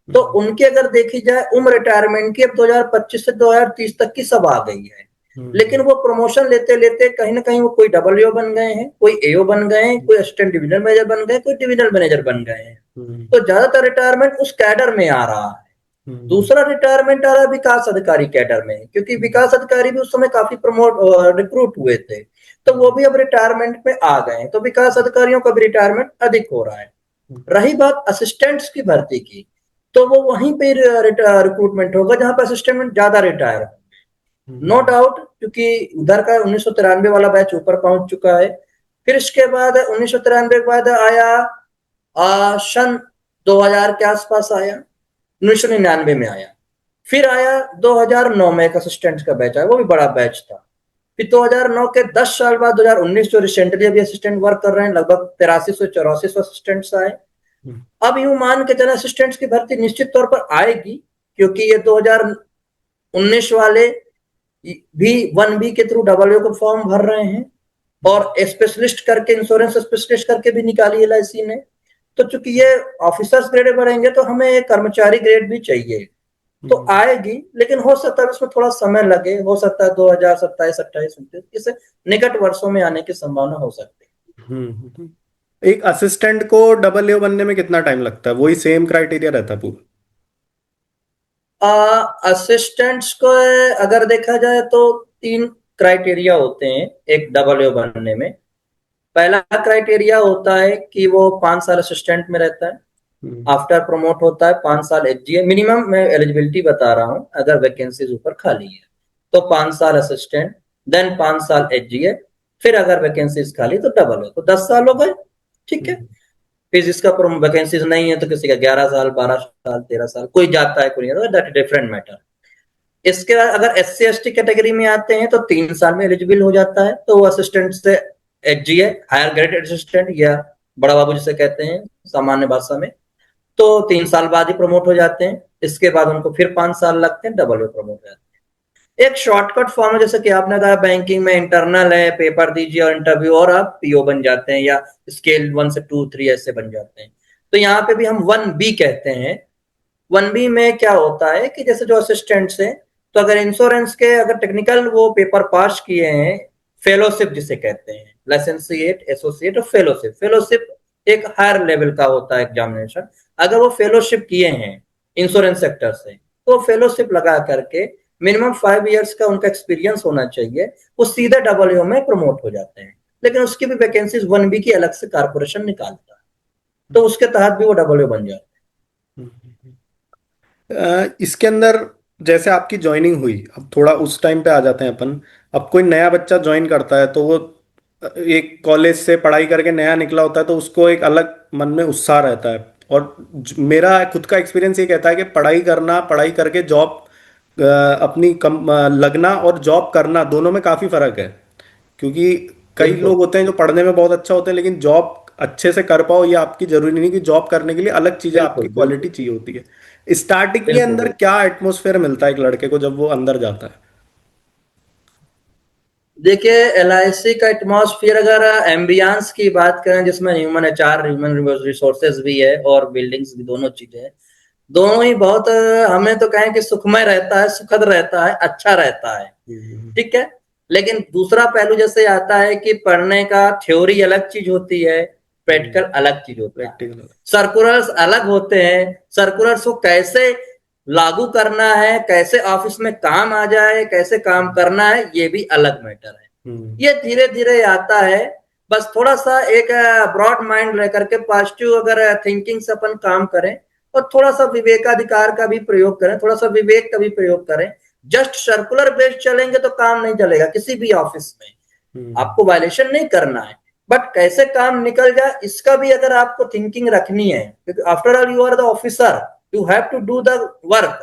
Speaker 1: तो
Speaker 2: हम्म।
Speaker 1: उनकी अगर देखी जाए उम्र रिटायरमेंट की अब 2025 से 2030 तक की सब आ गई है। लेकिन
Speaker 2: हम्म।
Speaker 1: वो प्रमोशन लेते लेते कहीं ना कहीं वो कोई डब्ल्यू बन गए हैं, कोई एओ बन गए हैं, कोई असिस्टेंट डिविजनल मैनेजर बन गए, कोई डिविजनल मैनेजर बन गए हैं।
Speaker 2: हम्म।
Speaker 1: तो ज्यादातर रिटायरमेंट उस कैडर में आ रहा है।
Speaker 2: हम्म।
Speaker 1: दूसरा रिटायरमेंट आ रहा है विकास अधिकारी कैडर में, क्योंकि विकास अधिकारी भी उस समय काफी प्रमोट रिक्रूट हुए थे, तो वो भी अब रिटायरमेंट में आ गए, तो विकास अधिकारियों का भी रिटायरमेंट अधिक हो रहा है। रही बात असिस्टेंट्स की भर्ती की, तो वो वहीं पे रिक्रूटमेंट होगा जहां पर असिस्टेंट ज्यादा रिटायर हो। नो डाउट, क्योंकि उधर का 1993 वाला बैच ऊपर पहुंच चुका है। फिर इसके बाद 1993 के बाद आया सन 2000 के आसपास आया, 1999 में आया। फिर आया 2009 में एक असिस्टेंट का बैच आया, वो भी बड़ा बैच था। फिर 2009 के 10 साल बाद 2019 जो रिसेंटली अभी असिस्टेंट वर्क कर रहे हैं, लगभग 8300-8400 असिस्टेंट्स आए। अब यूं मान के चले असिस्टेंट्स की भर्ती निश्चित तौर पर आएगी, क्योंकि ये 2019 वाले भी 1B के थ्रू डब्ल्यू का फॉर्म भर रहे हैं, और स्पेशलिस्ट करके, इंश्योरेंस स्पेशलिस्ट करके भी निकाली एलआईसी ने। तो चूंकि ये ऑफिसर्स ग्रेड बढ़ेंगे तो हमें एक कर्मचारी ग्रेड भी चाहिए, तो आएगी। लेकिन हो सकता है उसमें थोड़ा समय लगे, हो सकता है 2027, 28, 29 इसे निकट वर्षों में आने की संभावना हो सकती
Speaker 2: हम्म। एक असिस्टेंट को डबल ए बनने में कितना टाइम लगता है? वही सेम क्राइटेरिया रहता है पूरा?
Speaker 1: है। असिस्टेंट्स को अगर देखा जाए तो 3 क्राइटेरिया होते हैं एक डब्ल्यू बनने में। पहला क्राइटेरिया होता है कि वो 5 साल असिस्टेंट में रहता है,
Speaker 2: हम्म।
Speaker 1: आफ्टर प्रमोट होता है 5 साल एचजीए मिनिमम। मैं एलिजिबिलिटी बता रहा हूँ, अगर वैकेंसीज ऊपर खाली है तो 5 साल असिस्टेंट, देन 5 साल एचजीए, फिर अगर वैकेंसीज खाली तो डबल है, तो 10 साल हो गए। ठीक है।
Speaker 2: हम्म।
Speaker 1: फिर जिसका वैकेंसीज नहीं है तो किसी का 11 साल, 12 साल, 13 साल, कोई जाता है कोई नहीं, दैट डिफरेंट मैटर। इसके बाद अगर SC ST कैटेगरी में आते हैं तो 3 साल में एलिजिबल हो जाता है, तो वो असिस्टेंट से एचजीए, हायर ग्रेड असिस्टेंट या बड़ा बाबू जिसे कहते हैं सामान्य भाषा में, तो 3 साल बाद ही प्रमोट हो जाते हैं। इसके बाद उनको फिर 5 साल लगते हैं, डबल प्रमोट हो जाते हैं। एक शॉर्टकट फॉर्म है, जैसे कि आपने कहा बैंकिंग में इंटरनल है, पेपर दीजिए और इंटरव्यू और आप पीओ बन जाते हैं, या स्केल 1 से 2, 3 ऐसे बन जाते हैं। तो यहाँ पे भी हम 1B कहते हैं। 1B में क्या होता है कि जैसे जो असिस्टेंट्स हैं, तो अगर इंश्योरेंस के अगर टेक्निकल वो पेपर पास किए हैं, फेलोशिप जिसे कहते हैं, लाइसेंसिएट, एसोसिएट और फेलोशिप। फेलोशिप एक हायर लेवल का होता है एग्जामिनेशन। अगर वो फेलोशिप किए हैं इंश्योरेंस सेक्टर से, तो फेलोशिप लगा करके मिनिमम 5 इयर्स का उनका एक्सपीरियंस होना चाहिए, वो सीधे डब्ल्यू में प्रमोट हो जाते हैं। लेकिन उसकी भी वैकेंसीज 1B की अलग से कारपोरेशन निकालता है, तो उसके तहत भी वो डब्ल्यू बन जाते
Speaker 2: इसके अंदर जैसे आपकी ज्वाइनिंग हुई, अब थोड़ा उस टाइम पे आ जाते हैं अपन। अब कोई नया बच्चा ज्वाइन करता है तो वो एक कॉलेज से पढ़ाई करके नया निकला होता है, तो उसको एक अलग मन में उत्साह रहता है। और मेरा खुद का एक्सपीरियंस ये कहता है कि पढ़ाई करना, पढ़ाई करके जॉब अपनी लगना और जॉब करना दोनों में काफी फर्क है। क्योंकि कई लोग
Speaker 1: बिल्कुल
Speaker 2: होते हैं जो पढ़ने में बहुत अच्छा होते हैं, लेकिन जॉब अच्छे से कर पाओ ये आपकी जरूरी नहीं, कि जॉब करने के लिए अलग चीजें आपकी
Speaker 1: बिल्कुल
Speaker 2: क्वालिटी
Speaker 1: बिल्कुल
Speaker 2: चाहिए होती है। स्टार्टिंग के
Speaker 1: बिल्कुल
Speaker 2: अंदर
Speaker 1: बिल्कुल।
Speaker 2: क्या एटमोसफेयर मिलता है एक लड़के को जब वो अंदर जाता है?
Speaker 1: देखिए एलआईसी का एटमॉस्फेयर, अगर एम्बियंस की बात करें जिसमें ह्यूमन एचआर, ह्यूमन रिसोर्सेज भी है और बिल्डिंग्स भी, दोनों चीजें हैं, दोनों ही बहुत हमें तो कहें कि सुखमय रहता है, सुखद रहता है, अच्छा रहता है।
Speaker 2: हम्म।
Speaker 1: ठीक है। लेकिन दूसरा पहलू जैसे आता है कि पढ़ने का थ्योरी अलग चीज होती है, प्रैक्टिकल अलग चीज होता है।
Speaker 2: प्रैक्टिकल।
Speaker 1: सर्कुलर्स अलग होते हैं, सर्कुलर्स को कैसे लागू करना है, कैसे ऑफिस में काम आ जाए, कैसे काम करना है, ये भी अलग मैटर है।
Speaker 2: हम्म।
Speaker 1: ये धीरे धीरे आता है। बस थोड़ा सा एक ब्रॉड माइंड रह करके पॉजिटिव अगर थिंकिंग से अपन काम करें और थोड़ा सा विवेकाधिकार का भी प्रयोग करें, थोड़ा सा विवेक का भी प्रयोग करें। जस्ट सर्कुलर बेस्ड चलेंगे तो काम नहीं चलेगा किसी भी ऑफिस में।
Speaker 2: हम्म।
Speaker 1: आपको वायलेशन नहीं करना है, बट कैसे काम निकल जाए इसका भी अगर आपको थिंकिंग रखनी है, क्योंकि after all you are the officer, you have to do the work.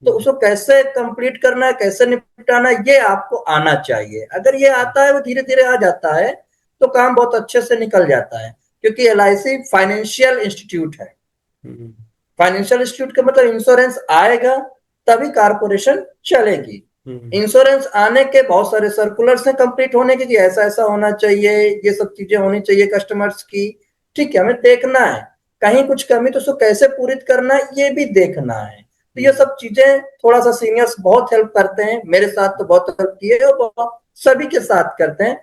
Speaker 1: तो उसको कैसे कंप्लीट करना है, कैसे निपटाना है, ये आपको आना चाहिए। अगर ये आता है, वो धीरे धीरे आ जाता है, तो काम बहुत अच्छे से निकल जाता है। क्योंकि एलआईसी फाइनेंशियल इंस्टीट्यूट है।
Speaker 2: हम्म।
Speaker 1: फाइनेंशियल इंस्टीट्यूट का मतलब इंश्योरेंस आएगा तभी कारपोरेशन चलेगी।
Speaker 2: हम्म।
Speaker 1: इंश्योरेंस आने के बहुत सारे सर्कुलर्स हैं कंप्लीट होने के कि ऐसा ऐसा होना चाहिए, ये सब चीजें होनी चाहिए कस्टमर्स की। ठीक है, हमें देखना है कहीं कुछ कमी तो उसको कैसे पूरी करना है, ये भी देखना है। तो ये सब चीजें थोड़ा सा सीनियर्स बहुत हेल्प करते हैं, मेरे साथ तो बहुत हेल्प की है और बहुत सभी के साथ करते हैं।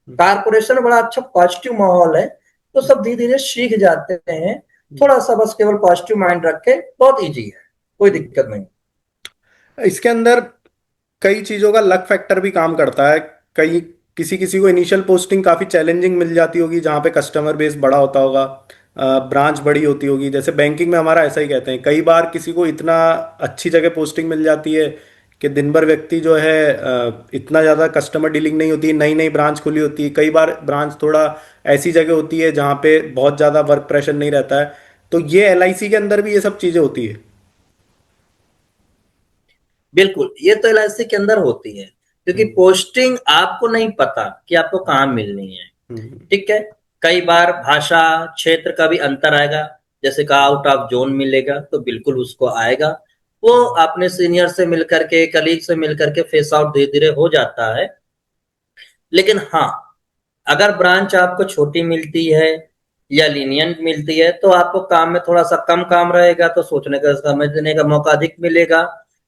Speaker 1: कारपोरेशन बड़ा अच्छा पॉजिटिव माहौल है, तो सब धीरे धीरे सीख जाते हैं। थोड़ा सा बस केवल पॉजिटिव माइंड रखे, बहुत इजी है, कोई दिक्कत नहीं।
Speaker 2: इसके अंदर कई चीजों का लक फैक्टर भी काम करता है। कई किसी किसी को इनिशियल पोस्टिंग काफी चैलेंजिंग मिल जाती होगी, जहाँ पे कस्टमर बेस बड़ा होता होगा, ब्रांच बड़ी होती होगी। जैसे बैंकिंग में हमारा ऐसा ही कहते हैं, कई बार किसी को इतना अच्छी जगह पोस्टिंग मिल जाती है कि दिन भर व्यक्ति जो है इतना ज़्यादा कस्टमर डीलिंग नहीं होती, नई नई ब्रांच खुली होती है। कई बार ब्रांच थोड़ा ऐसी जगह होती है जहाँ पे बहुत ज़्यादा वर्क प्रेशर नहीं रहता है। तो ये एलआईसी के अंदर भी ये सब चीज़ें होती है।
Speaker 1: बिल्कुल, ये तो एलआईसी के अंदर होती है, क्योंकि
Speaker 2: हम्म।
Speaker 1: पोस्टिंग आपको नहीं पता कि आपको कहाँ मिलनी है।
Speaker 2: हम्म।
Speaker 1: ठीक है। कई बार भाषा क्षेत्र का भी अंतर आएगा, जैसे का आउट ऑफ जोन मिलेगा तो बिल्कुल उसको आएगा। वो अपने सीनियर से मिलकर के, कलीग से मिलकर के फेस आउट धीरे धीरे हो जाता है। लेकिन हाँ, अगर ब्रांच आपको छोटी मिलती है या लीनियंट मिलती है तो आपको काम में थोड़ा सा कम काम रहेगा, तो सोचने का, समझने का मौका अधिक मिलेगा।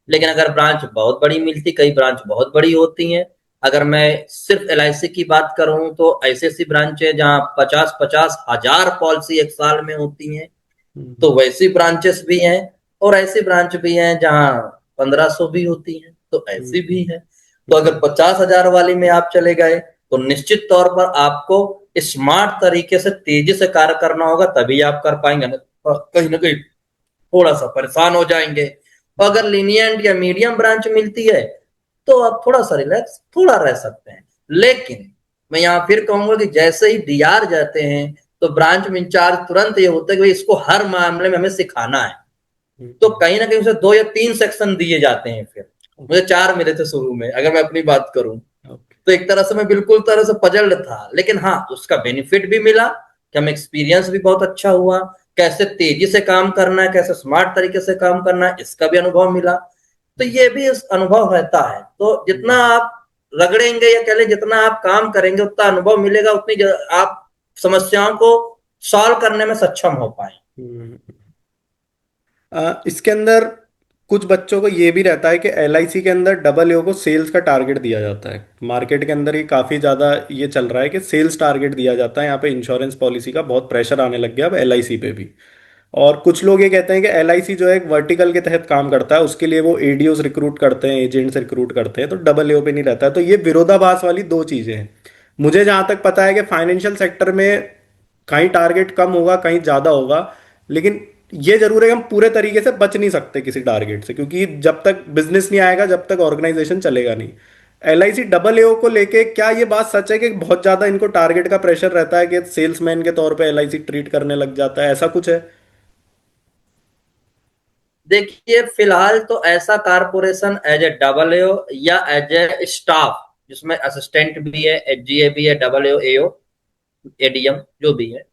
Speaker 1: लेकिन अगर ब्रांच बहुत बड़ी मिलती, कई ब्रांच बहुत बड़ी होती हैं। अगर मैं सिर्फ एलआईसी की बात करूं तो ऐसी ऐसी ब्रांच है जहां 50-50 हजार पॉलिसी एक साल में होती हैं।
Speaker 2: हम्म।
Speaker 1: तो वैसी ब्रांचेस भी हैं, और ऐसी ब्रांच भी हैं जहां 1500 भी होती हैं, तो ऐसी भी
Speaker 2: हम्म।
Speaker 1: है। तो अगर 50,000 वाली में आप चले गए तो निश्चित तौर पर आपको स्मार्ट तरीके से तेजी से कार्य करना होगा, तभी आप कर पाएंगे, कहीं ना कहीं थोड़ा सा परेशान हो जाएंगे। और अगर लीनियंट या मीडियम ब्रांच मिलती है तो आप थोड़ा सा रिलैक्स थोड़ा रह सकते हैं। लेकिन मैं यहाँ फिर कहूंगा कि जैसे ही डीआर जाते हैं तो ब्रांच में इंचार्ज तुरंत ये होता है कि भाई इसको हर मामले में हमें सिखाना है। तो
Speaker 2: हम्म।
Speaker 1: कहीं ना कहीं उसे 2 या 3 सेक्शन दिए जाते हैं। फिर मुझे 4 मिले थे शुरू में, अगर मैं अपनी बात करूं
Speaker 2: ओके।
Speaker 1: तो एक तरह से मैं बिल्कुल तरह से पजल्ड था, लेकिन हाँ उसका बेनिफिट भी मिला कि हमें एक्सपीरियंस भी बहुत अच्छा हुआ, कैसे तेजी से काम करना है, कैसे स्मार्ट तरीके से काम करना है, इसका भी अनुभव मिला। तो ये भी इस अनुभव रहता है, तो जितना आप रगड़ेंगे या कह लें जितना आप काम करेंगे उतना अनुभव मिलेगा, उतनी आप समस्याओं को सॉल्व करने में सक्षम हो पाए।
Speaker 2: हम्म। इसके अंदर कुछ बच्चों को ये भी रहता है कि एलआईसी के अंदर डबल ओ को सेल्स का टारगेट दिया जाता है। मार्केट के अंदर ये काफ़ी ज़्यादा ये चल रहा है कि सेल्स टारगेट दिया जाता है। यहाँ पे इंश्योरेंस पॉलिसी का बहुत प्रेशर आने लग गया अब एलआईसी पे भी। और कुछ लोग ये कहते हैं कि एलआईसी जो है एक वर्टिकल के तहत काम करता है, उसके लिए वो एडीओस रिक्रूट करते हैं, एजेंट्स रिक्रूट करते हैं, तो डबल ओ पे नहीं रहता है। तो ये विरोधाभास वाली दो चीज़ें हैं। मुझे जहाँ तक पता है कि फाइनेंशियल सेक्टर में कहीं टारगेट कम होगा, कहीं ज़्यादा होगा, लेकिन ये जरूर है कि हम पूरे तरीके से बच नहीं सकते किसी टारगेट से, क्योंकि जब तक बिजनेस नहीं आएगा जब तक ऑर्गेनाइजेशन चलेगा नहीं। एलआईसी डबल एओ को लेके क्या ये बात सच है कि बहुत ज्यादा इनको टारगेट का प्रेशर रहता है कि सेल्समैन के तौर पे एलआईसी ट्रीट करने लग जाता है, ऐसा कुछ है?
Speaker 1: देखिए फिलहाल तो ऐसा corporation as a double A या एज ए स्टाफ, जिसमें असिस्टेंट भी है, एचजीए भी है, डबल एओ, एडीएम जो भी है,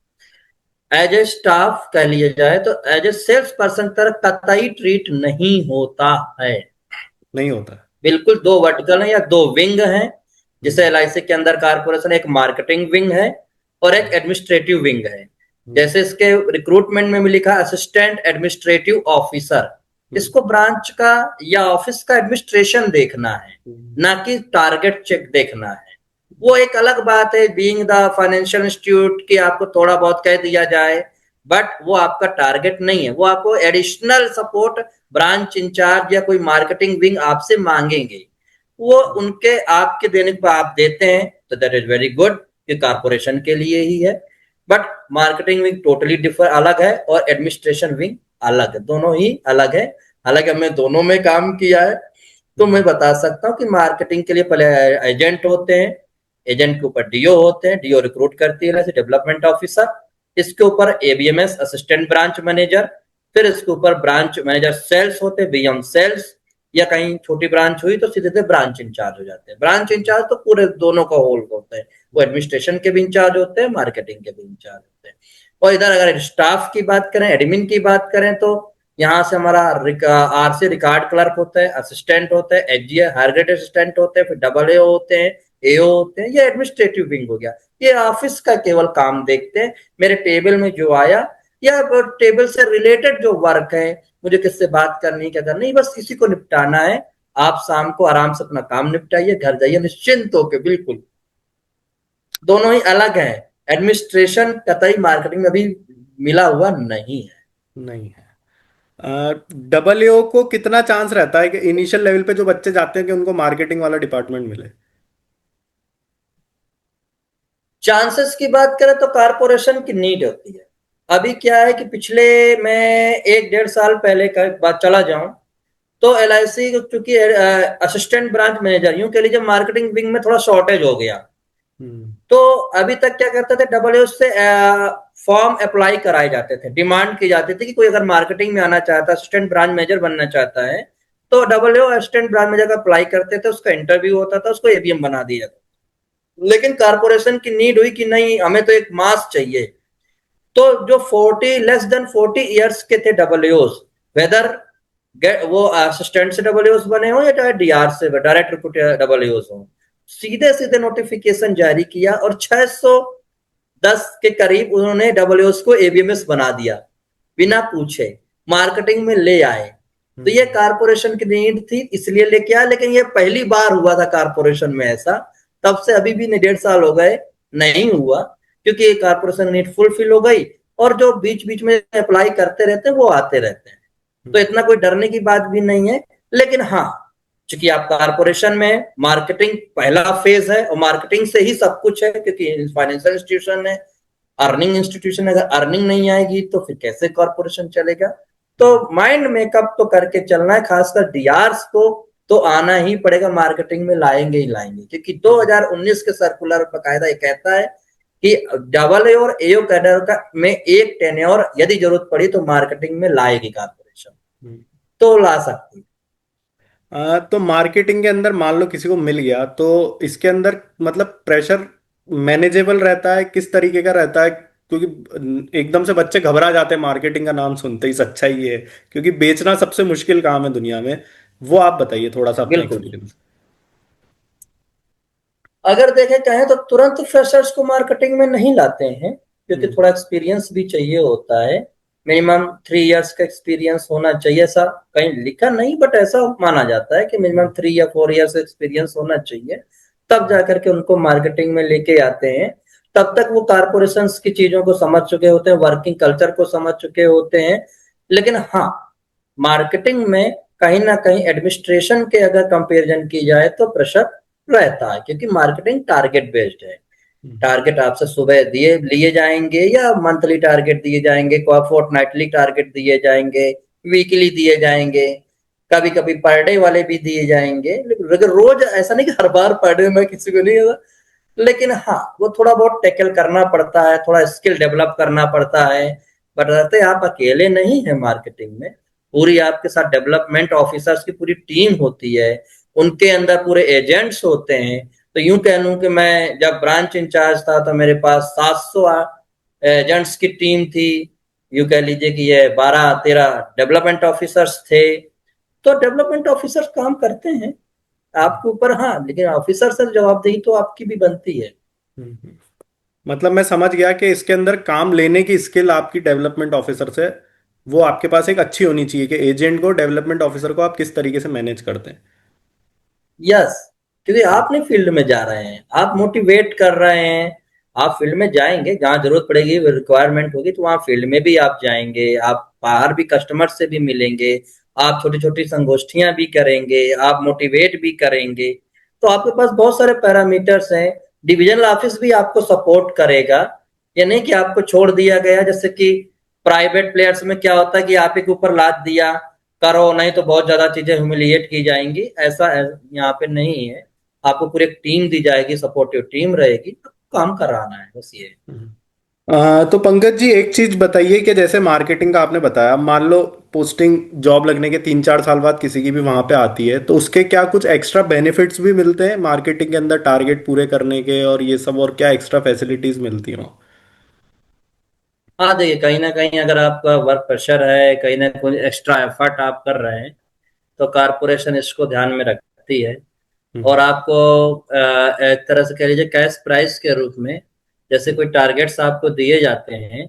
Speaker 1: एज ए स्टाफ कह लिया जाए तो एज ए सेल्स पर्सन तरह कतई ट्रीट नहीं होता है।
Speaker 2: नहीं होता है।
Speaker 1: बिल्कुल दो वर्टिकल है या दो विंग हैं,
Speaker 2: हम्म,
Speaker 1: जैसे एलआईसी के अंदर कारपोरेशन एक मार्केटिंग विंग है और एक एडमिनिस्ट्रेटिव विंग है।
Speaker 2: हम्म,
Speaker 1: जैसे इसके रिक्रूटमेंट में भी लिखा असिस्टेंट एडमिनिस्ट्रेटिव ऑफिसर,
Speaker 2: हम्म,
Speaker 1: इसको ब्रांच का या ऑफिस का एडमिनिस्ट्रेशन देखना है,
Speaker 2: हम्म,
Speaker 1: ना कि टारगेट चेक देखना है। वो एक अलग बात है, बीइंग द फाइनेंशियल इंस्टीट्यूट की आपको थोड़ा बहुत कह दिया जाए, बट वो आपका टारगेट नहीं है, वो आपको एडिशनल सपोर्ट ब्रांच इंचार्ज या कोई मार्केटिंग विंग आपसे मांगेंगे, वो उनके आपके देने पर आप देते हैं तो दैट इज वेरी गुड, ये कारपोरेशन के लिए ही है। But marketing wing totally differ अलग है और एडमिनिस्ट्रेशन विंग अलग है, दोनों ही अलग है। हालांकि हमने दोनों में काम किया है, तो मैं
Speaker 2: हम्म,
Speaker 1: बता सकता हूँ कि मार्केटिंग के लिए पहले एजेंट होते हैं, एजेंट के ऊपर डीओ होते हैं, डीओ रिक्रूट करती है डेवलपमेंट ऑफिसर, इसके ऊपर एबीएमएस असिस्टेंट ब्रांच मैनेजर, फिर इसके ऊपर ब्रांच मैनेजर सेल्स होते हैं, बीएम सेल्स, या कहीं छोटी ब्रांच हुई तो सीधे ब्रांच इंचार्ज हो जाते हैं। ब्रांच इंचार्ज तो पूरे दोनों का होल होते हैं, वो एडमिनिस्ट्रेशन के भी इंचार्ज होते हैं, मार्केटिंग के भी इंचार्ज होते हैं। और इधर अगर स्टाफ की बात करें, एडमिन की बात करें, तो यहाँ से हमारा आरसी रिकॉर्ड क्लर्क होता है, असिस्टेंट होता है, एचजीए हायर ग्रेड असिस्टेंट होते हैं, फिर डबल ए होते हैं, एओ होते हैं, ये एडमिनिस्ट्रेटिव विंग हो गया। ये ऑफिस का केवल काम देखते हैं, मेरे टेबल में जो आया या टेबल से रिलेटेड जो वर्क है, मुझे किससे बात करनी क्या करनी, बस इसी को निपटाना है। आप शाम को आराम से अपना काम निपटाइए, घर जाइए निश्चिंत होकर, बिल्कुल दोनों ही अलग है। एडमिनिस्ट्रेशन कतई मार्केटिंग में अभी मिला हुआ नहीं है।
Speaker 2: नहीं है। डबल ए को कितना चांस रहता है कि इनिशियल लेवल पे जो बच्चे जाते हैं कि उनको मार्केटिंग वाला डिपार्टमेंट मिले?
Speaker 1: चांसेस की बात करें तो कारपोरेशन की नीड होती है। अभी क्या है कि पिछले, मैं 1 डेढ़ साल पहले का बात चला जाऊं, तो एलआईसी चूंकि असिस्टेंट ब्रांच मैनेजर यूं कह लीजिए मार्केटिंग विंग में थोड़ा शॉर्टेज हो गया,
Speaker 2: हम्म,
Speaker 1: तो अभी तक क्या करते थे, डब्ल्यू से फॉर्म अप्लाई कराए जाते थे, डिमांड की जाती थी कि कोई अगर मार्केटिंग में आना चाहता है, असिस्टेंट ब्रांच मैनेजर बनना चाहता है, तो डब्ल्यू असिस्टेंट ब्रांच मैनेजर का अप्लाई करते थे, उसका इंटरव्यू होता था, उसको एबीएम बना दिया जाता। लेकिन कारपोरेशन की नीड हुई कि नहीं, हमें तो एक मास चाहिए, तो जो 40 लेस देन 40 ईयर्स के थे डब्ल्यूज, वेदर वो असिस्टेंट से डब्ल्यूज बने हो या चाहे डीआर से डायरेक्ट रिक्रूट डब्ल्यूज हो, सीधे सीधे नोटिफिकेशन जारी किया और 610 के करीब उन्होंने डब्ल्यूज को एबीएमएस बना दिया, बिना पूछे मार्केटिंग में ले आए। तो ये
Speaker 2: हम्म,
Speaker 1: कारपोरेशन की नीड थी इसलिए लेके आया, लेकिन ये पहली बार हुआ था कारपोरेशन में ऐसा, तब से अभी भी 1.5 साल हो गए नहीं हुआ, क्योंकि कारपोरेशन नीड फुलफिल हो गई और जो बीच बीच में अप्लाई करते रहते हैं वो आते रहते हैं। तो
Speaker 2: हम्म,
Speaker 1: इतना कोई डरने की बात भी नहीं है। लेकिन हाँ, चूंकि आप कारपोरेशन में, मार्केटिंग पहला फेज है और मार्केटिंग से ही सब कुछ है, क्योंकि फाइनेंशियल इंस्टीट्यूशन है, अर्निंग इंस्टीट्यूशन, अगर अर्निंग नहीं आएगी तो फिर कैसे कॉर्पोरेशन चलेगा। तो
Speaker 2: हम्म,
Speaker 1: माइंड मेकअप तो करके चलना है, खासकर डीआरस को तो आना ही पड़ेगा, मार्केटिंग में लाएंगे ही लाएंगे, क्योंकि
Speaker 2: हम्म,
Speaker 1: 2019 के सर्कुलर बकायदा ये कहता है कि डबल ए और एओ कैडर का में एक टेन्योर यदि जरूरत पड़ी तो मार्केटिंग में लाएगी कारपोरेशन,
Speaker 2: हम्म।
Speaker 1: तो ला सकती।
Speaker 2: तो मार्केटिंग के अंदर मान लो किसी को मिल गया तो इसके अंदर मतलब प्रेशर मैनेजेबल रहता है, किस तरीके का रहता है? क्योंकि एकदम से बच्चे घबरा जाते हैं मार्केटिंग का नाम सुनते ही, सच्चाई ये है क्योंकि बेचना सबसे मुश्किल काम है दुनिया में। वो आप बताइए थोड़ा सा अपना
Speaker 1: बिल्कुल,
Speaker 2: एक्सपीरियंस।
Speaker 1: अगर देखें कहें तो तुरंत फ्रेशर्स को मार्केटिंग में नहीं लाते हैं, क्योंकि
Speaker 2: हम्म,
Speaker 1: थोड़ा एक्सपीरियंस भी चाहिए होता है। मिनिमम 3 इयर्स का एक्सपीरियंस होना चाहिए, ऐसा कहीं लिखा नहीं बट ऐसा माना जाता है कि मिनिमम
Speaker 2: हम्म,
Speaker 1: 3 या 4 इयर्स एक्सपीरियंस होना चाहिए, तब जाकर के उनको मार्केटिंग में लेके आते हैं। तब तक वो कारपोरेशन की चीजों को समझ चुके होते हैं, वर्किंग कल्चर को समझ चुके होते हैं। लेकिन हाँ, मार्केटिंग में कहीं ना कहीं एडमिनिस्ट्रेशन के अगर कंपेरिजन की जाए तो प्रेशर रहता है, क्योंकि मार्केटिंग टारगेट बेस्ड है।
Speaker 2: हम्म,
Speaker 1: टारगेट आपसे सुबह दिए लिए जाएंगे या मंथली टारगेट दिए जाएंगे, फोर्टनाइटली टारगेट दिए जाएंगे, वीकली दिए जाएंगे, कभी कभी पर डे वाले भी दिए जाएंगे, लेकिन रोज ऐसा नहीं कि हर बार पर डे में किसी को नहीं होगा। लेकिन हाँ, वो थोड़ा बहुत टैकल करना पड़ता है, थोड़ा स्किल डेवलप करना पड़ता है। बट रहते आप अकेले नहीं है मार्केटिंग में, पूरी आपके साथ डेवलपमेंट ऑफिसर्स की पूरी टीम होती है, उनके अंदर पूरे एजेंट्स होते हैं। तो यूं कह लूं कि मैं जब ब्रांच इंचार्ज था तो मेरे पास 700 एजेंट्स की टीम थी। यूं कह लीजिए कि ये 12-13 डेवलपमेंट ऑफिसर्स थे। तो डेवलपमेंट ऑफिसर्स काम करते हैं आपके ऊपर, हाँ, लेकिन ऑफिसर से जवाबदेही तो आपकी भी बनती है।
Speaker 2: हम्म। मतलब मैं समझ गया कि इसके अंदर काम लेने की स्किल आपकी डेवलपमेंट ऑफिसर से, वो आपके पास एक अच्छी होनी चाहिए कि एजेंट को, डेवलपमेंट ऑफिसर को आप किस तरीके से मैनेज करते हैं।
Speaker 1: यस, क्योंकि आपने फील्ड में जा रहे हैं, आप मोटिवेट कर रहे हैं। आप फील्ड में जाएंगे, जहां जरूरत पड़ेगी, रिक्वायरमेंट होगी तो वहां फील्ड में भी आप जाएंगे, आप बाहर भी कस्टमर से भी मिलेंगे, आप छोटी छोटी संगोष्ठियां भी करेंगे, आप मोटिवेट भी करेंगे। तो आपके पास बहुत सारे पैरामीटर्स हैं। डिविजनल ऑफिस भी आपको सपोर्ट करेगा। ये नहीं कि आपको छोड़ दिया गया, जैसे कि प्राइवेट प्लेयर्स में क्या होता है कि आप ही के ऊपर लाद दिया, करो, नहीं तो बहुत ज्यादा चीजें ह्यूमिलिएट की जाएंगी। ऐसा यहाँ पे नहीं है। आपको पूरी एक टीम दी जाएगी, सपोर्टिव टीम रहेगी, काम कराना है बस ये।
Speaker 2: तो पंकज जी एक चीज बताइए कि जैसे मार्केटिंग का आपने बताया, मान लो पोस्टिंग जॉब लगने के 3-4 साल बाद किसी की भी वहां पे आती है, तो उसके क्या कुछ एक्स्ट्रा बेनिफिट्स भी मिलते हैं मार्केटिंग के अंदर, टारगेट पूरे करने के और ये सब, और क्या एक्स्ट्रा फैसिलिटीज मिलती हैं वहाँ?
Speaker 1: हाँ, देखिए, कहीं ना कहीं अगर आपका वर्क प्रेशर है, कहीं ना कहीं एक्स्ट्रा एफर्ट आप कर रहे हैं, तो कारपोरेशन इसको ध्यान में रखती है। और
Speaker 2: हम्म।
Speaker 1: आपको एक तरह से कह लीजिए कैश प्राइस के रूप में, जैसे कोई टारगेट्स आपको दिए जाते हैं,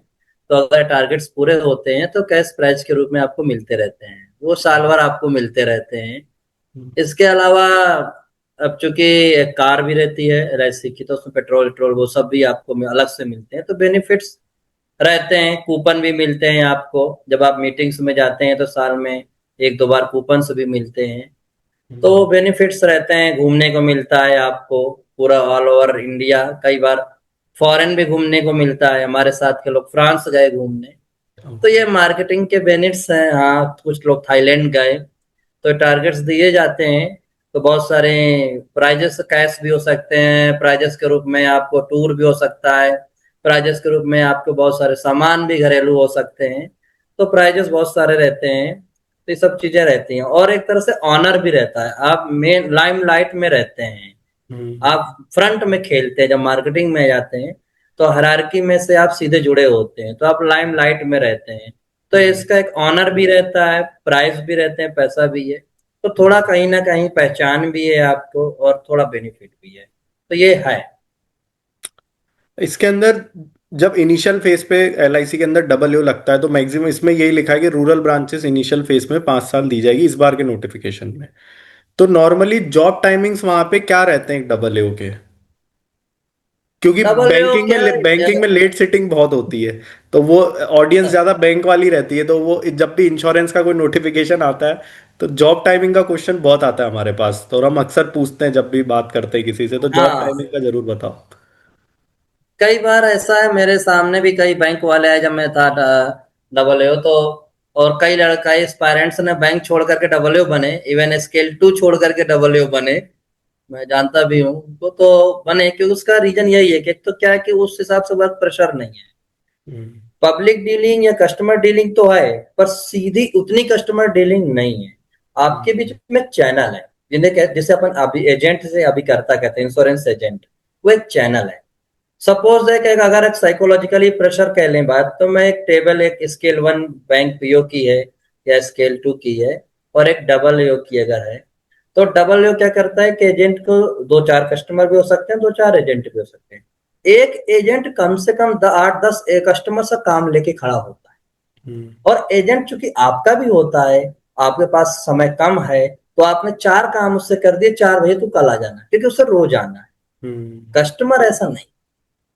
Speaker 1: तो अगर टारगेट्स पूरे होते हैं तो कैश प्राइस के रूप में आपको मिलते रहते हैं, वो साल भर आपको मिलते रहते हैं। इसके अलावा अब चूंकि कार भी रहती है एलआईसी की, तो उसमें पेट्रोल पेट्रोल वो सब भी आपको अलग से मिलते हैं, तो बेनिफिट्स रहते हैं। कूपन भी मिलते हैं आपको, जब आप मीटिंग्स में जाते हैं तो साल में 1-2 बार कूपन भी मिलते हैं। तो
Speaker 2: हम्म।
Speaker 1: बेनिफिट्स रहते हैं, घूमने को मिलता है आपको पूरा ऑल ओवर इंडिया, कई बार फॉरेन भी घूमने को मिलता है। हमारे साथ के लोग फ्रांस गए घूमने। तो
Speaker 2: ओके।
Speaker 1: ये मार्केटिंग के बेनिफिट्स हैं। हाँ, कुछ लोग थाईलैंड गए, तो टारगेट्स दिए जाते हैं, तो बहुत सारे प्राइजेस कैश भी हो सकते हैं, प्राइजेस के रूप में आपको टूर भी हो सकता है, प्राइजेस के रूप में आपको बहुत सारे सामान भी घरेलू हो सकते हैं। तो प्राइजेस बहुत सारे रहते हैं। तो ये सब चीजें रहती हैं, और एक तरह से ऑनर भी रहता है, आप मेन लाइमलाइट में रहते हैं,
Speaker 2: हम्म।
Speaker 1: आप फ्रंट में खेलते हैं। जब मार्केटिंग में जाते हैं तो हायरार्की में से आप सीधे जुड़े होते हैं, तो आप लाइमलाइट में रहते हैं। तो
Speaker 2: हम्म।
Speaker 1: इसका एक ऑनर भी रहता है, प्राइस भी रहते हैं, पैसा भी है। तो थोड़ा कहीं ना कहीं पहचान भी है आपको, और थोड़ा बेनिफिट भी है। तो ये है।
Speaker 2: इसके अंदर जब इनिशियल फेज पे एलआईसी के अंदर डबल ओ लगता है, तो मैक्सिमम इसमें यही लिखा है कि रूरल ब्रांचेस इनिशियल फेज में 5 साल दी जाएगी इस बार के नोटिफिकेशन में। तो नॉर्मली जॉब टाइमिंग्स वहां पे क्या रहते हैं डबल ओ के? क्योंकि
Speaker 1: डबल ओ क्या
Speaker 2: बैंकिंग में लेट सिटिंग बहुत होती है, तो वो ऑडियंस
Speaker 1: है?
Speaker 2: ज्यादा बैंक वाली रहती है, तो वो जब भी इंश्योरेंस का कोई नोटिफिकेशन आता है तो जॉब टाइमिंग का क्वेश्चन बहुत आता है हमारे पास, तो हम अक्सर पूछते हैं जब भी बात करते हैं किसी से, तो जॉब
Speaker 1: हाँ,
Speaker 2: टाइमिंग का जरूर बताओ।
Speaker 1: कई बार ऐसा है, मेरे सामने भी कई बैंक वाले आए जब मैं था डबल ए तो, और कई लड़का पेरेंट्स ने बैंक छोड़ करके डबल ए बने, इवन स्केल 2 छोड़ करके डबल ए बने। मैं जानता भी हूँ उनको, तो बने कि उसका रीजन यही है कि एक तो क्या है कि उस हिसाब से वर्क प्रेशर नहीं है।
Speaker 2: हम्म।
Speaker 1: पब्लिक डीलिंग या कस्टमर डीलिंग तो है, पर सीधी उतनी कस्टमर डीलिंग नहीं है। आपके बीच
Speaker 2: हम्म।
Speaker 1: में चैनल है, जिसे अपन अभी एजेंट से अभिकर्ता कहते हैं, इंश्योरेंस एजेंट, वो एक चैनल है। सपोज है कि अगर एक साइकोलॉजिकली प्रेशर कह लें बात, तो मैं एक टेबल, एक स्केल 1 बैंक पीओ की है या स्केल 2 की है, और एक डबल ओ की अगर है, तो डबल ओ क्या करता है कि एजेंट को 2-4 कस्टमर भी हो सकते हैं, 2-4 एजेंट भी हो सकते हैं। एक एजेंट कम से कम 8-10 कस्टमर से काम लेके खड़ा होता है।
Speaker 2: हम्म।
Speaker 1: और एजेंट चूंकि आपका भी होता है, आपके पास समय कम है, तो आपने 4 काम उससे कर दिए, 4 बजे तू कल आ जाना, क्योंकि उससे रोज आना है।
Speaker 2: हम्म।
Speaker 1: कस्टमर ऐसा नहीं।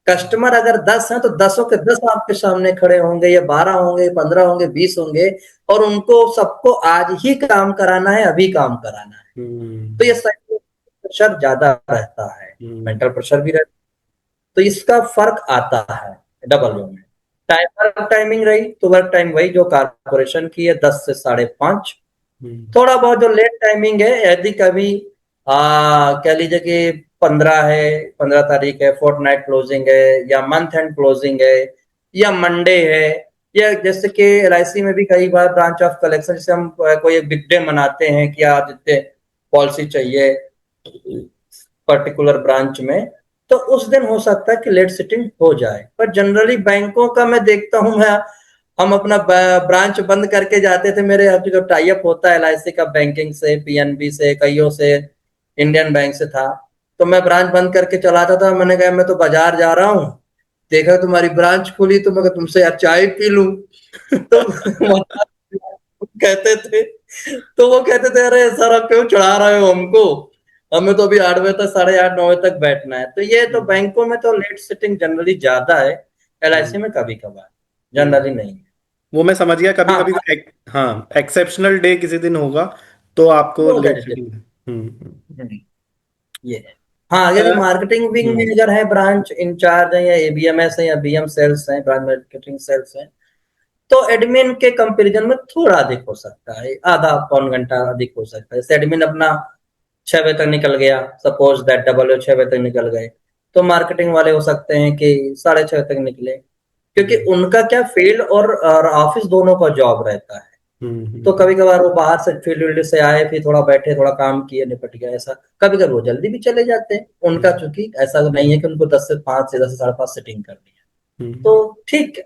Speaker 1: कस्टमर अगर 10 हैं तो 10 के 10 आपके सामने खड़े होंगे, या 12 होंगे, 15 होंगे, 20 होंगे, और उनको सबको आज ही काम कराना है, अभी काम कराना है। तो ये
Speaker 2: हम्म।
Speaker 1: साइकोलॉजिकल प्रेशर ज्यादा रहता है,
Speaker 2: हम्म।
Speaker 1: मेंटल प्रेशर भी रहता है। तो इसका फर्क आता है डबल ओ में। वर्क टाइमिंग रही तो वर्क टाइम वही जो कारपोरेशन की है, 10 से 5:30।
Speaker 2: हम्म।
Speaker 1: थोड़ा बहुत जो लेट टाइमिंग है, यदि कभी कह लीजिए कि 15 है, 15 तारीख है, फोर्टनाइट क्लोजिंग है, या मंथ एंड क्लोजिंग है, या मंडे है, ये जैसे कि LIC में भी कई बार ब्रांच ऑफ कलेक्शन, जैसे हम कोई एक बिग डे मनाते हैं कि आज इतने पॉलिसी चाहिए पर्टिकुलर ब्रांच में, तो उस दिन हो सकता है कि लेट सिटिंग हो जाए। पर जनरली बैंकों का मैं देखता हूँ, मैं हम अपना ब्रांच बंद करके जाते थे। मेरे जो टाई अप होता है LIC का बैंकिंग से, PNB से, कईयों से, इंडियन बैंक से था, तो मैं ब्रांच बंद करके चलाता था। मैंने कहा मैं तो बाजार जा रहा हूँ, देखा तुम्हारी ब्रांच खुली तो मैं तुमसे यार चाय पी लूं। तो कहते थे, तो वो कहते थे अरे सर आप क्यों चढ़ा रहे हो हमको, हमें तो अभी 8 बजे तक, 8:30 9 बजे तक बैठना है। तो ये तो बैंकों में तो लेट सिटिंग जनरली ज्यादा है, LIC में कभी कभार, जनरली नहीं है।
Speaker 2: वो मैं समझ गया, कभी
Speaker 1: हाँ
Speaker 2: कभी हाँ, एक्सेप्शनल डे किसी दिन होगा तो आपको
Speaker 1: वो
Speaker 2: लेट
Speaker 1: दैट,
Speaker 2: सीटिंग।
Speaker 1: ये है। हाँ अगर मार्केटिंग विंग
Speaker 2: हम्म
Speaker 1: मैनेजर है, ब्रांच इंचार्ज है, या ABMS है, या BM सेल्स है, ब्रांच मार्केटिंग सेल्स है, तो एडमिन के कंपैरिजन में थोड़ा अधिक हो सकता है, आधा पौन घंटा अधिक हो सकता है। जैसे एडमिन अपना 6 बजे तक निकल गया, सपोज दैट डबल 6 बजे तक निकल गए, तो मार्केटिंग वाले हो सकते हैं कि 6:30 तक निकले, क्योंकि
Speaker 2: हम्म
Speaker 1: उनका क्या फील्ड और ऑफिस दोनों का जॉब रहता है। तो
Speaker 2: हम्म
Speaker 1: कभी कभार वो बाहर से फील्ड वील्ड से आए, फिर थोड़ा बैठे, थोड़ा काम किए, निपट गया, ऐसा। कभी कभी वो जल्दी भी चले जाते हैं, उनका
Speaker 2: हम्म
Speaker 1: चूंकि ऐसा नहीं है कि उनको 10 से 5 या 10 से 5:30 सेटिंग करनी है,
Speaker 2: हम्म
Speaker 1: तो ठीक है,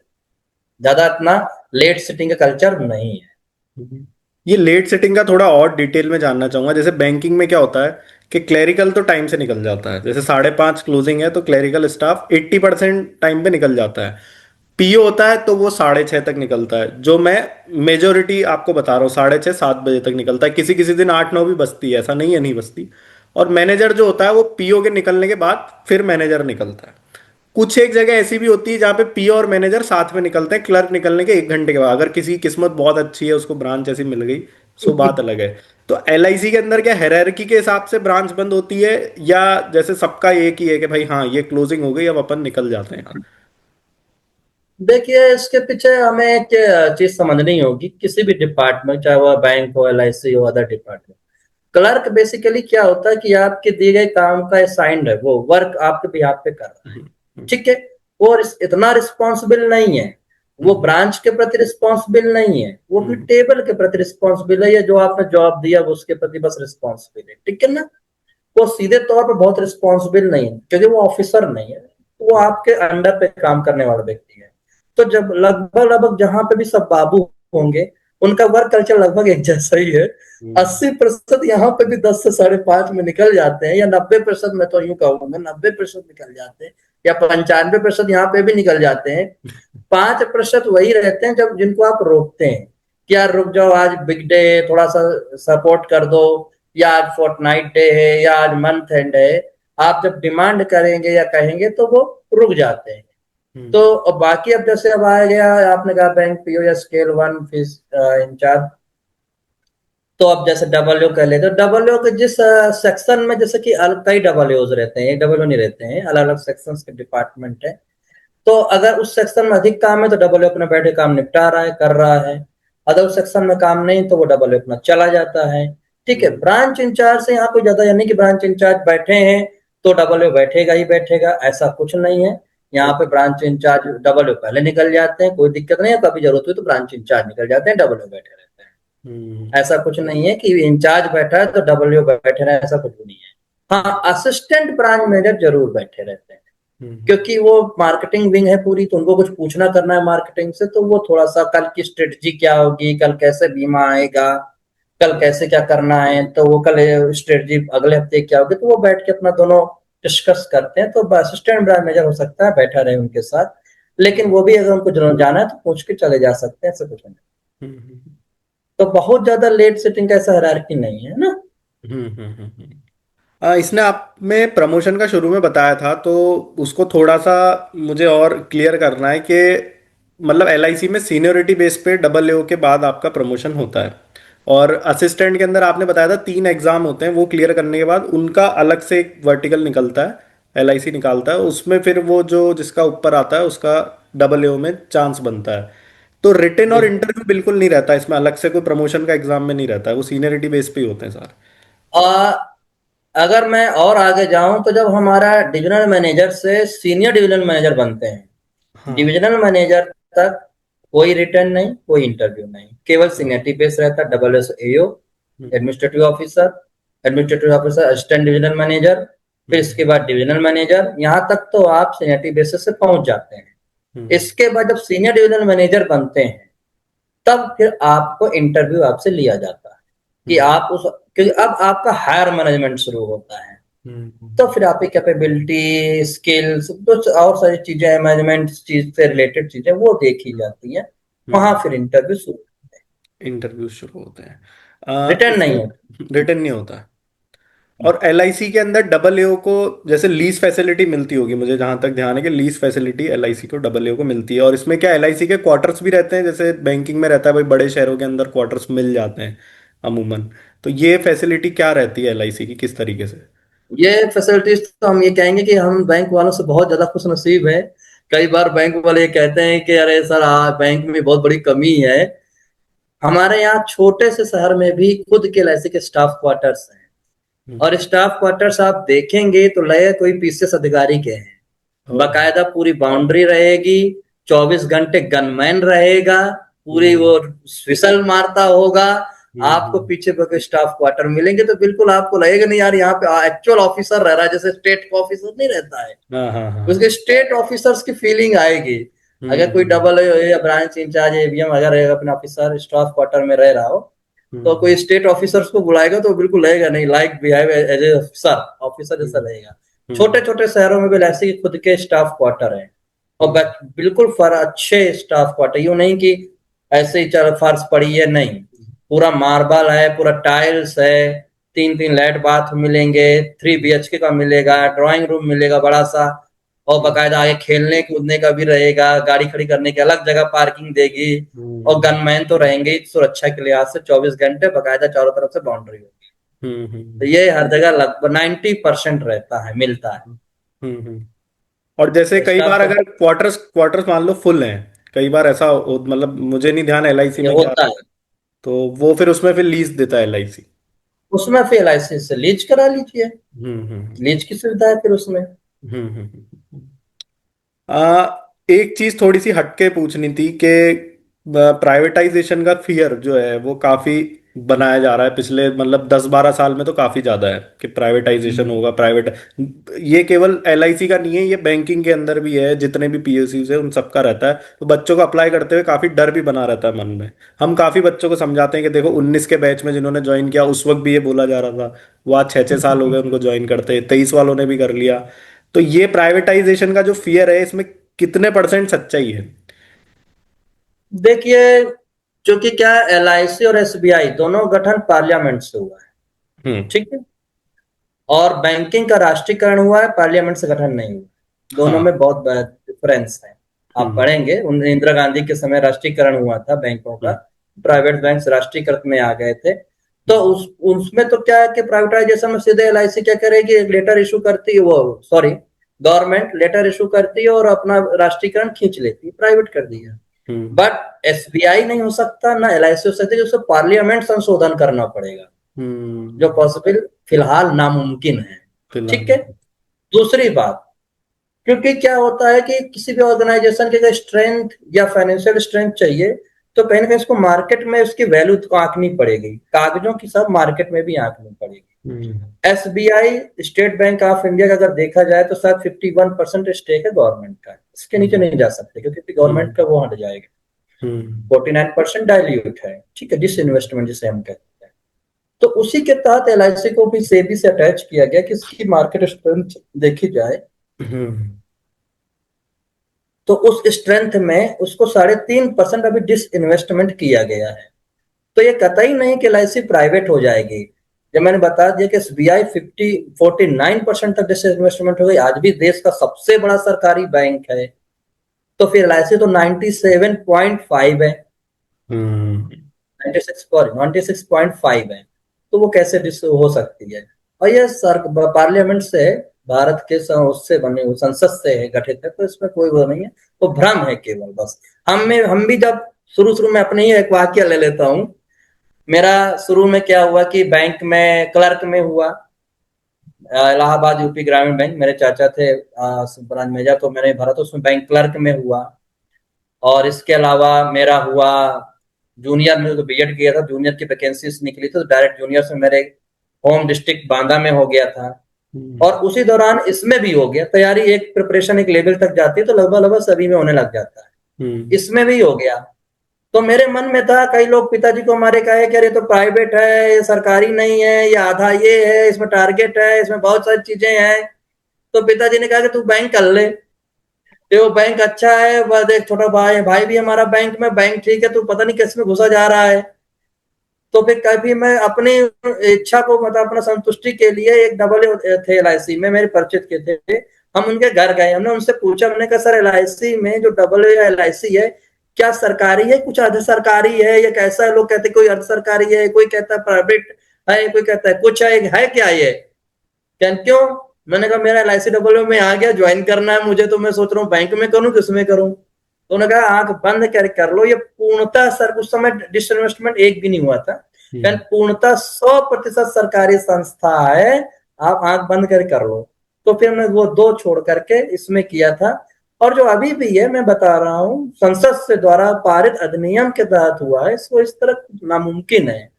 Speaker 1: ज्यादा इतना लेट सिटिंग का कल्चर नहीं है।
Speaker 2: हम्म। ये लेट सेटिंग का थोड़ा और डिटेल में जानना चाहूंगा। जैसे बैंकिंग में क्या होता है कि क्लेरिकल तो टाइम से निकल जाता है, जैसे 5:30 क्लोजिंग है तो क्लेरिकल स्टाफ 80% टाइम पे निकल जाता है। पीओ होता है तो वो 6:30 तक निकलता है, जो मैं मेजोरिटी आपको बता रहा हूँ, 6:30 7 बजे तक निकलता है। किसी किसी दिन 8 9 भी बचती है, ऐसा नहीं है नहीं बचती। और मैनेजर जो होता है वो पीओ के निकलने के बाद फिर मैनेजर निकलता है। कुछ एक जगह ऐसी भी होती है जहाँ पे पीओ और मैनेजर साथ में निकलते हैं क्लर्क निकलने के 1 घंटे के बाद, अगर किसी की किस्मत बहुत अच्छी है उसको ब्रांच ऐसी मिल गई, सो बात अलग है। तो LIC के अंदर क्या हायरार्की के हिसाब से ब्रांच बंद होती है, या जैसे सबका एक ही है कि भाई हाँ ये क्लोजिंग हो गई अब अपन निकल जाते हैं यहाँ?
Speaker 1: देखिए इसके पीछे हमें एक चीज समझनी होगी, किसी भी डिपार्टमेंट, चाहे वह बैंक हो, LIC हो, अदर डिपार्टमेंट, क्लर्क बेसिकली क्या होता है कि आपके दिए गए काम का असाइंड है, वो वर्क आपके बिहाफ पे कर रहा है,
Speaker 2: हम्म
Speaker 1: ठीक है। वो इतना रिस्पॉन्सिबल नहीं है, वो
Speaker 2: हम्म
Speaker 1: ब्रांच के प्रति रिस्पॉन्सिबल नहीं है, वो अपने
Speaker 2: हम्म
Speaker 1: टेबल के प्रति रिस्पॉन्सिबल है, या जो आपने जॉब दिया वो उसके प्रति बस रिस्पॉन्सिबल है, ठीक है ना। वो सीधे तौर पर बहुत रिस्पॉन्सिबल नहीं है, क्योंकि वो ऑफिसर नहीं है, वो आपके अंडर पे काम करने वाला व्यक्ति है। तो जब लगभग लगभग जहां पे भी सब बाबू होंगे, उनका वर्क कल्चर लगभग एक जैसा ही है।
Speaker 2: हम्म
Speaker 1: 80% यहाँ पे भी 10 से 5:30 में निकल जाते हैं, या 90%, मैं तो यूं कहूंगा 90% निकल जाते हैं, या 95% यहाँ पे भी निकल जाते हैं। 5% वही रहते हैं जब जिनको आप रोकते हैं कि यार रुक जाओ, आज बिग डे है, थोड़ा सा सपोर्ट कर दो, या आज फोर्टनाइट डे है, या आज मंथ एंड है। आप जब डिमांड करेंगे या कहेंगे तो वो रुक जाते हैं। तो
Speaker 2: हम्म
Speaker 1: बाकी अब जैसे अब आ गया, आपने कहा बैंक PO या स्केल 1 फीस इंचार्ज, तो अब जैसे डबल कह लेते, तो डबल के जिस सेक्शन में, जैसे कि अलग कई डबल रहते हैं, एक डबल नहीं रहते हैं, अलग अलग सेक्शंस के डिपार्टमेंट है। तो अगर उस सेक्शन में अधिक काम है तो डबल अपने बैठे काम निपटा रहा है, कर रहा है। अगर उस सेक्शन में काम नहीं तो वो डबल अपना चला जाता है, ठीक है।
Speaker 2: हम्म
Speaker 1: ब्रांच इंचार्ज से यहाँ कोई ज्यादा, यानी कि ब्रांच इंचार्ज बैठे हैं तो डबल बैठेगा ही बैठेगा, ऐसा कुछ नहीं है। यहाँ पे ब्रांच इंचार्ज डबल पहले निकल जाते हैं, कोई दिक्कत नहीं है, कभी जरूरत हुई तो ब्रांच इंचार्ज निकल जाते हैं, डबल बैठे रहते हैं।
Speaker 2: हम्म
Speaker 1: ऐसा कुछ नहीं है कि इंचार्ज बैठा है तो डबल बैठे रहे, ऐसा कुछ भी नहीं है। हाँ असिस्टेंट ब्रांच मैनेजर जरूर बैठे रहते हैं,
Speaker 2: हम्म
Speaker 1: क्योंकि वो मार्केटिंग विंग है पूरी, तो उनको कुछ पूछना करना है मार्केटिंग से, तो वो थोड़ा सा कल की स्ट्रेटजी क्या होगी, कल कैसे बीमा आएगा, कल कैसे क्या करना है, तो वो कल स्ट्रेटजी अगले हफ्ते क्या होगी, तो वो बैठ के अपना दोनों डिस्कस करते हैं। तो असिस्टेंट ब्रांच मैनेजर हो सकता है बैठा रहे उनके साथ, लेकिन वो भी अगर उनको जाना है तो पूछ के चले जा सकते हैं, ऐसा कुछ नहीं।
Speaker 2: हम्म
Speaker 1: तो बहुत ज्यादा लेट सेटिंग का ऐसा हायरार्की नहीं है ना।
Speaker 2: इसने आप में प्रमोशन का शुरू में बताया था, तो उसको थोड़ा सा मुझे और क्लियर करना है कि मतलब LIC में सीनियोरिटी बेस पे AA के बाद आपका प्रमोशन होता है, और असिस्टेंट के अंदर आपने बताया था 3 एग्जाम होते हैं, वो क्लियर करने के बाद उनका अलग से एक वर्टिकल निकलता है, LIC निकालता है, उसमें फिर वो जो जिसका ऊपर आता है उसका AA में चांस बनता है। तो रिटन और
Speaker 1: बिल्कुल।
Speaker 2: इंटरव्यू बिल्कुल नहीं रहता इसमें, अलग से कोई प्रमोशन का एग्जाम में नहीं रहता है, वो सीनियरिटी बेस पे ही होते हैं सर।
Speaker 1: आ, अगर मैं और आगे जाऊं तो जब हमारा डिविजनल मैनेजर से सीनियर डिविजनल मैनेजर बनते हैं,
Speaker 2: हाँ।
Speaker 1: डिविजनल मैनेजर तक कोई रिटर्न नहीं, कोई इंटरव्यू नहीं, केवल सीनियरिटी बेस रहता है। Double S AO, administrative officer, assistant divisional manager, फिर इसके बाद डिविजनल मैनेजर। यहाँ तक तो आप सीनियरिटी बेसिस से पहुंच जाते हैं। इसके बाद जब सीनियर डिविजनल मैनेजर बनते हैं तब फिर आपको इंटरव्यू आपसे लिया जाता है कि आप उस, क्योंकि अब आपका हायर मैनेजमेंट शुरू होता है। तो फिर आपकी कैपेबिलिटी, स्किल्स, कुछ और सारी चीजें, मैनेजमेंट चीज से रिलेटेड चीजें वो देखी जाती है। वहां फिर इंटरव्यू शुरू होते
Speaker 2: इंटरव्यू शुरू होते हैं।
Speaker 1: हैं, रिटर्न नहीं
Speaker 2: इसमें
Speaker 1: होता।
Speaker 2: रिटर्न नहीं होता। और एलआईसी के अंदर डबल एओ को जैसे लीज फैसिलिटी मिलती होगी, मुझे जहां तक ध्यान है कि लीज फैसिलिटी एलआईसी को डबल एओ को मिलती है। और इसमें क्या एलआईसी के क्वार्टर्स भी रहते हैं, जैसे बैंकिंग में रहता है भाई बड़े शहरों के अंदर क्वार्टर्स मिल जाते हैं अमूमन। तो ये फैसिलिटी क्या रहती है एलआईसी की, किस तरीके से?
Speaker 1: ये फैसिलिटीज तो हम ये कहेंगे कि हम बैंक वालों से बहुत ज्यादा खुश नसीब है। कई बार बैंक वाले ये कहते हैं कि अरे सर, बैंक में बहुत बड़ी कमी है। हमारे यहाँ छोटे से शहर में भी खुद के एलआईसी के स्टाफ क्वार्टर्स हैं। और स्टाफ क्वार्टर्स आप देखेंगे तो लगे कोई पीसीएस अधिकारी के हैं।
Speaker 2: ओह।
Speaker 1: बकायदा पूरी बाउंड्री रहेगी, 24 घंटे गनमैन रहेगा, पूरी
Speaker 2: हम्म
Speaker 1: वो विसल मारता होगा। आपको
Speaker 2: हम्म
Speaker 1: पीछे पे स्टाफ क्वार्टर मिलेंगे तो बिल्कुल आपको लगेगा नहीं यार, यहाँ पे एक्चुअल ऑफिसर रह रहा है, जैसे स्टेट का ऑफिसर नहीं रहता है,
Speaker 2: हाँ हाँ हाँ
Speaker 1: उसके
Speaker 2: हाँ।
Speaker 1: स्टेट ऑफिसर्स की फीलिंग आएगी। अगर कोई
Speaker 2: हम्म
Speaker 1: डबल या ब्रांच इंचार्ज एबीएम अगर अपना ऑफिसर स्टाफ क्वार्टर में रह रहा हो तो
Speaker 2: हम्म
Speaker 1: कोई स्टेट ऑफिसर्स को बुलाएगा तो बिल्कुल लगेगा नहीं, like behave as a officer, officer जैसा
Speaker 2: हम्म
Speaker 1: लगेगा। छोटे
Speaker 2: हम्म
Speaker 1: छोटे शहरों में भी ऐसे ही खुद के स्टाफ क्वार्टर है। और
Speaker 2: हम्म
Speaker 1: बिल्कुल अच्छे स्टाफ क्वार्टर, यूं नहीं कि ऐसे ही चल फर्श पड़ी है, नहीं। पूरा मार्बल है, पूरा टाइल्स है, 3 3 लेट बाथ मिलेंगे, 3 BHK का मिलेगा, ड्राइंग रूम मिलेगा बड़ा सा। और बकायदा आगे खेलने कूदने का भी रहेगा, गाड़ी खड़ी करने की अलग जगह पार्किंग देगी। और
Speaker 2: हम्म
Speaker 1: गनमैन तो रहेंगे ही सुरक्षा के लिहाज से, 24 घंटे बकायदा चारों तरफ से बाउंड्री होगी। तो
Speaker 2: हम्म
Speaker 1: ये हर जगह लगभग 90% रहता है, मिलता है।
Speaker 2: हम्म। और जैसे कई
Speaker 1: स्टाफ
Speaker 2: बार
Speaker 1: को
Speaker 2: अगर क्वार्टर्स क्वार्टर्स मान लो फुल हैं, कई बार ऐसा मतलब मुझे नहीं ध्यान एलआईसी
Speaker 1: ये
Speaker 2: में क्या,
Speaker 1: होता है,
Speaker 2: तो वो फिर उसमें फिर लीज देता है एलआईसी?
Speaker 1: उसमें फिर लाइसेंस से लीज करा लीजिए।
Speaker 2: हम्म।
Speaker 1: लीज की सुविधा है फिर उसमें।
Speaker 2: हम्म। एक चीज थोड़ी सी हटके पूछनी थी कि प्राइवेटाइजेशन का फियर जो है वो काफी बनाया जा रहा है पिछले मतलब 10-12 साल में, तो काफी ज्यादा है कि प्राइवेटाइजेशन होगा, प्राइवेट। ये केवल एलआईसी का नहीं है, ये बैंकिंग के अंदर भी है, जितने भी पीएसयूज है उन सबका रहता है। तो बच्चों को अप्लाई करते हुए काफी डर भी बना रहता है मन में। हम काफी बच्चों को समझाते हैं कि देखो 19 के बैच में जिन्होंने ज्वाइन किया उस वक्त भी ये बोला जा रहा था, वो आज 6-6 साल हो गए उनको ज्वाइन करते, 23 वालों ने भी कर लिया। तो ये प्राइवेटाइजेशन का जो फियर है इसमें कितने परसेंट सच्चाई है?
Speaker 1: देखिए, क्योंकि क्या एलआईसी और एसबीआई दोनों गठन पार्लियामेंट से हुआ है,
Speaker 2: हम्म।
Speaker 1: ठीक है। और बैंकिंग का राष्ट्रीयकरण हुआ है, पार्लियामेंट से गठन नहीं हुआ। दोनों
Speaker 2: हाँ।
Speaker 1: में बहुत बड़ा डिफरेंस है। आप
Speaker 2: हम्म
Speaker 1: पढ़ेंगे, इंदिरा गांधी के समय राष्ट्रीयकरण हुआ था बैंकों का,
Speaker 2: हम्म
Speaker 1: प्राइवेट बैंक राष्ट्रीयकृत में आ गए थे। तो उसमें तो क्या है कि प्राइवेटाइजेशन में सीधे एलआईसी क्या करेगी, एक लेटर इशू करती है, वो सॉरी, गवर्नमेंट लेटर इशू करती है और अपना राष्ट्रीयकरण खींच लेती है, प्राइवेट कर दिया।
Speaker 2: हम्म
Speaker 1: बट एसबीआई नहीं हो सकता, ना एलआईसी हो सकती, उसे पार्लियामेंट संशोधन करना पड़ेगा, जो
Speaker 2: हम्म।
Speaker 1: पॉसिबल फिलहाल नामुमकिन है।
Speaker 2: फिलहाल।
Speaker 1: ठीक है। दूसरी बात, क्योंकि क्या होता है कि किसी भी ऑर्गेनाइजेशन के स्ट्रेंथ या फाइनेंशियल स्ट्रेंथ चाहिए तो कहीं ना कहीं इसको मार्केट में उसकी वैल्यू को आंकनी पड़ेगी, कागजों की सब मार्केट में भी आंकनी पड़ेगी।
Speaker 2: Hmm
Speaker 1: SBI, state bank of India का अगर देखा जाए तो शायद 51% स्टेक है गवर्नमेंट का, इसके नीचे
Speaker 2: हम्म
Speaker 1: नहीं जा सकते क्योंकि गवर्नमेंट
Speaker 2: हम्म
Speaker 1: का वो हट जाएगा।
Speaker 2: हम्म
Speaker 1: 49% डायल्यूट है, ठीक है, डिस इन्वेस्टमेंट जिसे हम कहते हैं। तो उसी के तहत एलआईसी को भी सेबी से अटैच किया गया कि इसकी मार्केट स्ट्रेंथ देखी जाए।
Speaker 2: हम्म
Speaker 1: तो उस स्ट्रेंथ में उसको 3.5% अभी डिस इन्वेस्टमेंट किया गया है। तो ये कतई नहीं कि एलआईसी प्राइवेट हो जाएगी। जब मैंने बता दिया कि एसबीआई 49% तक डिस इन्वेस्टमेंट हो गई, आज भी देश का सबसे बड़ा सरकारी बैंक है, तो फिर एलआईसी तो 97.5 है,
Speaker 2: हम्म
Speaker 1: 96.5 है। तो वो कैसे डिस हो सकती है? और ये सर पार्लियामेंट से है, भारत के उससे बने हुए संसद से है, गठित है, तो इसमें कोई वो नहीं है। वो भ्रम है केवल, बस। हम भी जब शुरू शुरू में अपने ही एक वाक्य ले लेता हूँ। मेरा शुरू में क्या हुआ कि बैंक में क्लर्क में हुआ, इलाहाबाद यूपी ग्रामीण बैंक, मेरे चाचा थे ब्रांच मैनेजर, तो मैंने भरा तो उसमें बैंक क्लर्क में हुआ। और इसके अलावा मेरा हुआ जूनियर में, तो बीएड किया था, जूनियर की वैकेंसीज निकली थी तो डायरेक्ट जूनियर से मेरे होम डिस्ट्रिक्ट बांदा में हो गया था।
Speaker 2: हम्म।
Speaker 1: और उसी दौरान इसमें भी हो गया तैयारी, एक प्रिपरेशन एक लेवल तक जाती है तो लगभग लगभग सभी में होने लग जाता है,
Speaker 2: हम्म।
Speaker 1: इसमें भी हो गया। तो मेरे मन में था, कई लोग पिताजी को हमारे कहे कि अरे तो प्राइवेट है, ये सरकारी नहीं है, ये आधा ये है, इसमें टारगेट है, इसमें बहुत सारी चीजें हैं। तो पिताजी ने कहा कि तू बैंक कर ले, ये वो बैंक अच्छा है, वह देख छोटा भाई भाई भी हमारा बैंक में, बैंक ठीक है, तू पता नहीं किस में घुसा जा रहा है। तो फिर कभी मैं अपनी इच्छा को मतलब अपना संतुष्टि के लिए, एक डबल थे एलआईसी में मेरे परिचित के थे, हम उनके घर गए, हमने उनसे पूछा, हमने कहा सर एलआईसी में जो डबल एलआईसी है क्या सरकारी है, कुछ अर्ध सरकारी है, या कैसा है? लोग कहते कोई अर्ध सरकारी है, कोई कहता है प्राइवेट है, कोई कहता है कुछ है क्या ये? क्यों? मैंने कहा मेरा एलआईसी डबल में आ गया, ज्वाइन करना है मुझे, तो मैं सोच रहा हूँ बैंक में करूँ किसमें करूँ। तो उन्होंने कहा आंख बंद कर लो, ये पूर्णतः सर उस समय डिसइन्वेस्टमेंट एक भी नहीं हुआ था, पूर्णतः 100% सरकारी संस्था है, आप आंख बंद कर लो। तो फिर हमने वो दो छोड़ करके इसमें किया था। और जो अभी भी है मैं बता रहा हूँ, संसद से द्वारा पारित अधिनियम के तहत हुआ है, इसको इस तरह नामुमकिन है,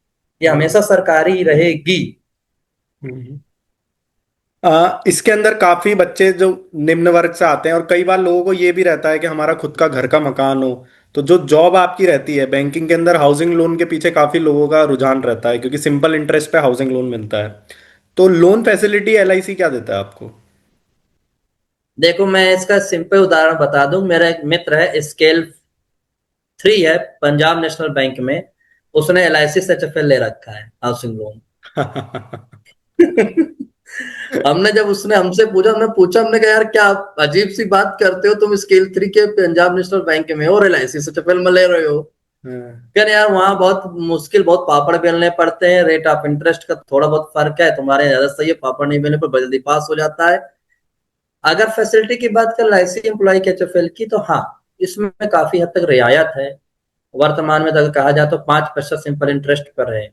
Speaker 1: ये हमेशा सरकारी रहेगी।
Speaker 2: हम्म। इसके अंदर काफी बच्चे जो निम्न वर्ग से आते हैं, और कई बार लोगों को ये भी रहता है कि हमारा खुद का घर का मकान हो। तो जो जॉब आपकी रहती है बैंकिंग के अंदर, हाउसिंग लोन के पीछे काफी लोगों का रुझान रहता है क्योंकि सिंपल इंटरेस्ट पे हाउसिंग लोन मिलता है। तो लोन फैसिलिटी एलआईसी क्या देता है आपको?
Speaker 1: देखो मैं इसका सिंपल उदाहरण बता दूं, मेरा एक मित्र है, स्केल 3 है पंजाब नेशनल बैंक में, उसने एलआईसी से एचएफएल ले रखा है, हाउसिंग लोन। हमने जब उसने हमसे पूछा, हमने कहा यार क्या आप अजीब सी बात करते हो, तुम स्केल 3 के पंजाब नेशनल बैंक में हो और एलआईसी से एचएफएल में ले रहे हो?
Speaker 2: हाँ।
Speaker 1: यार यार वहां बहुत मुश्किल, बहुत पापड़ बेलने पड़ते हैं, रेट ऑफ इंटरेस्ट का थोड़ा बहुत फर्क है, तुम्हारे ज्यादा सही है, पापड़ नहीं बेलने पर जल्दी पास हो जाता है। अगर फैसिलिटी की बात कर लाइसी एम्प्लॉय के एचएफएल की, तो हाँ इसमें काफी हद तक रियायत है। वर्तमान में अगर कहा जाए तो 5% सिंपल इंटरेस्ट पर है,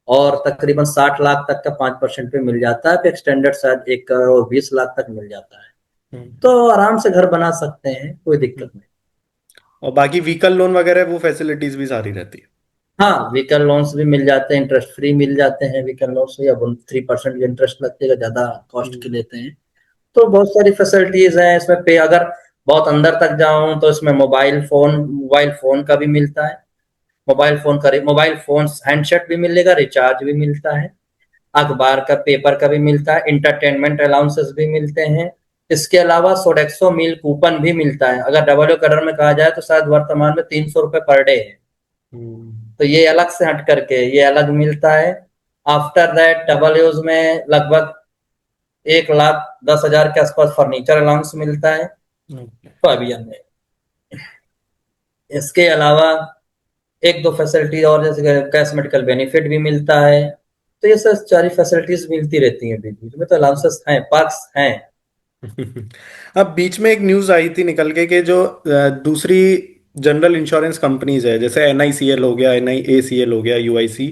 Speaker 1: और तकरीबन 60 लाख तक का 5% पे मिल जाता है, फिर एक्सटेंडेड शायद 1 करोड़ 20 लाख तक मिल जाता है।
Speaker 2: हम्म।
Speaker 1: तो आराम से घर बना सकते हैं, कोई दिक्कत नहीं।
Speaker 2: और बाकी व्हीकल लोन वगैरह वो फैसिलिटीज भी सारी रहती है?
Speaker 1: हाँ व्हीकल लोन्स भी मिल जाते हैं, इंटरेस्ट फ्री मिल जाते हैं व्हीकल लोन्स, या 3% इंटरेस्ट लगते हैं, ज्यादा कॉस्ट के
Speaker 2: हम्म।
Speaker 1: लेते हैं। तो बहुत सारी फैसिलिटीज हैं इसमें पे। अगर बहुत अंदर तक जाऊं तो इसमें मोबाइल फोन का भी मिलता है, मोबाइल फोन हैंडसेट भी मिलेगा, रिचार्ज भी मिलता है, अखबार का पेपर का भी मिलता है, इंटरटेनमेंट अलाउंसेस भी मिलते हैं। इसके अलावा सोडेक्सो मील कूपन भी मिलता है, अगर डबल कलर में कहा जाए तो शायद वर्तमान में 300 रुपये पर डे है।
Speaker 2: हम्म।
Speaker 1: तो ये अलग से हट करके ये अलग मिलता है। आफ्टर दैट डबल यूज में लगभग 1,10,000 के आसपास फर्नीचर अलाउंस मिलता है
Speaker 2: ओके।
Speaker 1: पवेलियन में। इसके अलावा एक दो फैसिलिटी और, जैसे कैश मेडिकल बेनिफिट भी मिलता है। तो ये सब सारी फैसिलिटीज मिलती रहती हैं बीच बीच में, तो अलाउंसेस हैं, पर्क्स हैं।
Speaker 2: अब बीच में एक न्यूज आई थी निकल के कि जो दूसरी जनरल इंश्योरेंस कंपनीज है, जैसे एनआईसीएल हो गया, एनआईएसीएल हो गया, यूआईसी,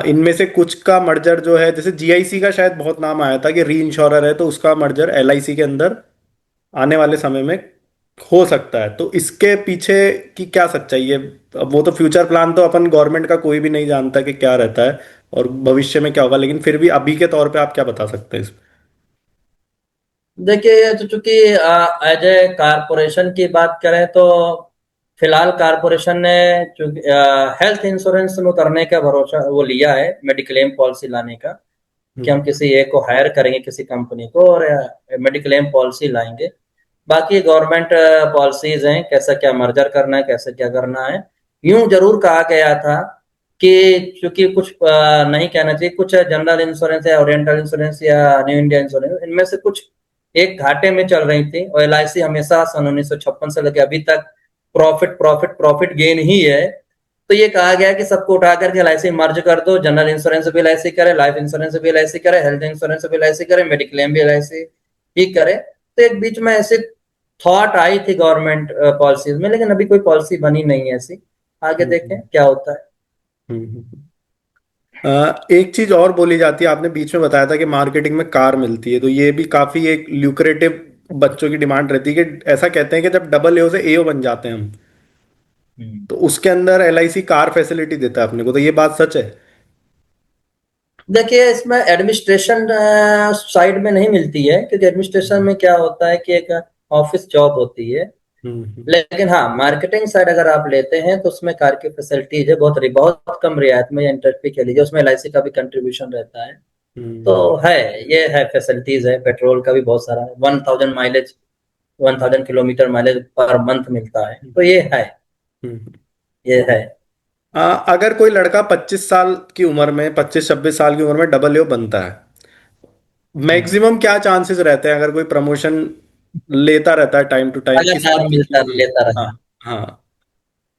Speaker 2: इनमें से कुछ का मर्जर जो है, जैसे जीआईसी का शायद बहुत नाम आया था कि री इंश्योरर है, तो उसका मर्जर एलआईसी के अंदर आने वाले समय में हो सकता है। तो इसके पीछे की क्या सच्चाई है? अब वो तो फ्यूचर प्लान तो अपन गवर्नमेंट का कोई भी नहीं जानता कि क्या रहता है और भविष्य में क्या होगा, लेकिन फिर भी अभी के तौर पे आप क्या बता सकते हैं इसमें?
Speaker 1: देखिए ये तो चूंकि एज ए कारपोरेशन की बात करें तो फिलहाल कारपोरेशन ने चूंकि हेल्थ इंश्योरेंस में उतरने का भरोसा वो लिया है, मेडिक्लेम पॉलिसी लाने का, कि हम
Speaker 2: हम्म।
Speaker 1: किसी एक को हायर करेंगे किसी कंपनी को और मेडिक्लेम पॉलिसी लाएंगे। बाकी गवर्नमेंट पॉलिसीज हैं, कैसा क्या मर्जर करना है, कैसे क्या करना है। यूं जरूर कहा गया था कि चूंकि कुछ नहीं कहना चाहिए, कुछ जनरल इंश्योरेंस या ओरिएंटल इंश्योरेंस या न्यू इंडिया इंश्योरेंस, इनमें से कुछ एक घाटे में चल रही थी, और एलआईसी हमेशा सन 1956 से लेकर अभी तक प्रॉफिट प्रॉफिट प्रॉफिट गेन ही है। तो ये कहा गया कि सबको उठा करके एलआईसी मर्ज कर दो, जनरल इंश्योरेंस भी एलआईसी करे, लाइफ इंश्योरेंस भी एलआईसी करे, हेल्थ इंश्योरेंस भी एलआईसी करे, मेडिक्लेम भी एलआईसी ही करे। तो एक बीच में ऐसे थॉट आई थी गवर्नमेंट पॉलिसीज में, लेकिन अभी कोई पॉलिसी बनी नहीं है ऐसी। आगे देखें
Speaker 2: हम्म।
Speaker 1: क्या होता है।
Speaker 2: हम्म। एक चीज और बोली जाती है, आपने बीच में बताया था कि मार्केटिंग में कार मिलती है, तो ये भी काफी एक ल्यूक्रेटिव बच्चों की डिमांड रहती है कि ऐसा कहते हैं कि जब डबल एओ से एओ बन जाते हैं हम,
Speaker 1: हम्म।
Speaker 2: तो उसके अंदर एलआईसी कार फैसिलिटी देता है अपने को, तो ये बात सच है?
Speaker 1: देखिए इसमें एडमिनिस्ट्रेशन साइड में नहीं मिलती है, क्योंकि एडमिनिस्ट्रेशन
Speaker 2: हम्म
Speaker 1: में क्या होता है कि एक ऑफिस जॉब होती है।
Speaker 2: हम्म
Speaker 1: लेकिन हाँ, मार्केटिंग साइड अगर आप लेते हैं तो उसमें कार की फैसिलिटीज है, बहुत कम रियायत में, एंट्री के लीजिए, उसमें एलआईसी का भी कंट्रीब्यूशन रहता है। तो
Speaker 2: हम्म
Speaker 1: है, ये है फैसिलिटीज है, पेट्रोल का भी बहुत सारा है, 1000 mileage, 1000 kilometre mileage per month मिलता है, तो ये है,
Speaker 2: हम्म।
Speaker 1: ये है।
Speaker 2: अगर कोई लड़का 25 साल की उम्र में, 25-26 साल की उम्र में डबल ओ बनता है,
Speaker 1: हम्म।
Speaker 2: मैक्सिमम क्या चांसेस रहते हैं अगर कोई प्रमोशन लेता रहता है टाइम टू टाइम, किस
Speaker 1: लगातार
Speaker 2: तरीके
Speaker 1: मिलता
Speaker 2: की?
Speaker 1: लेता
Speaker 2: हाँ
Speaker 1: रहे।
Speaker 2: हाँ।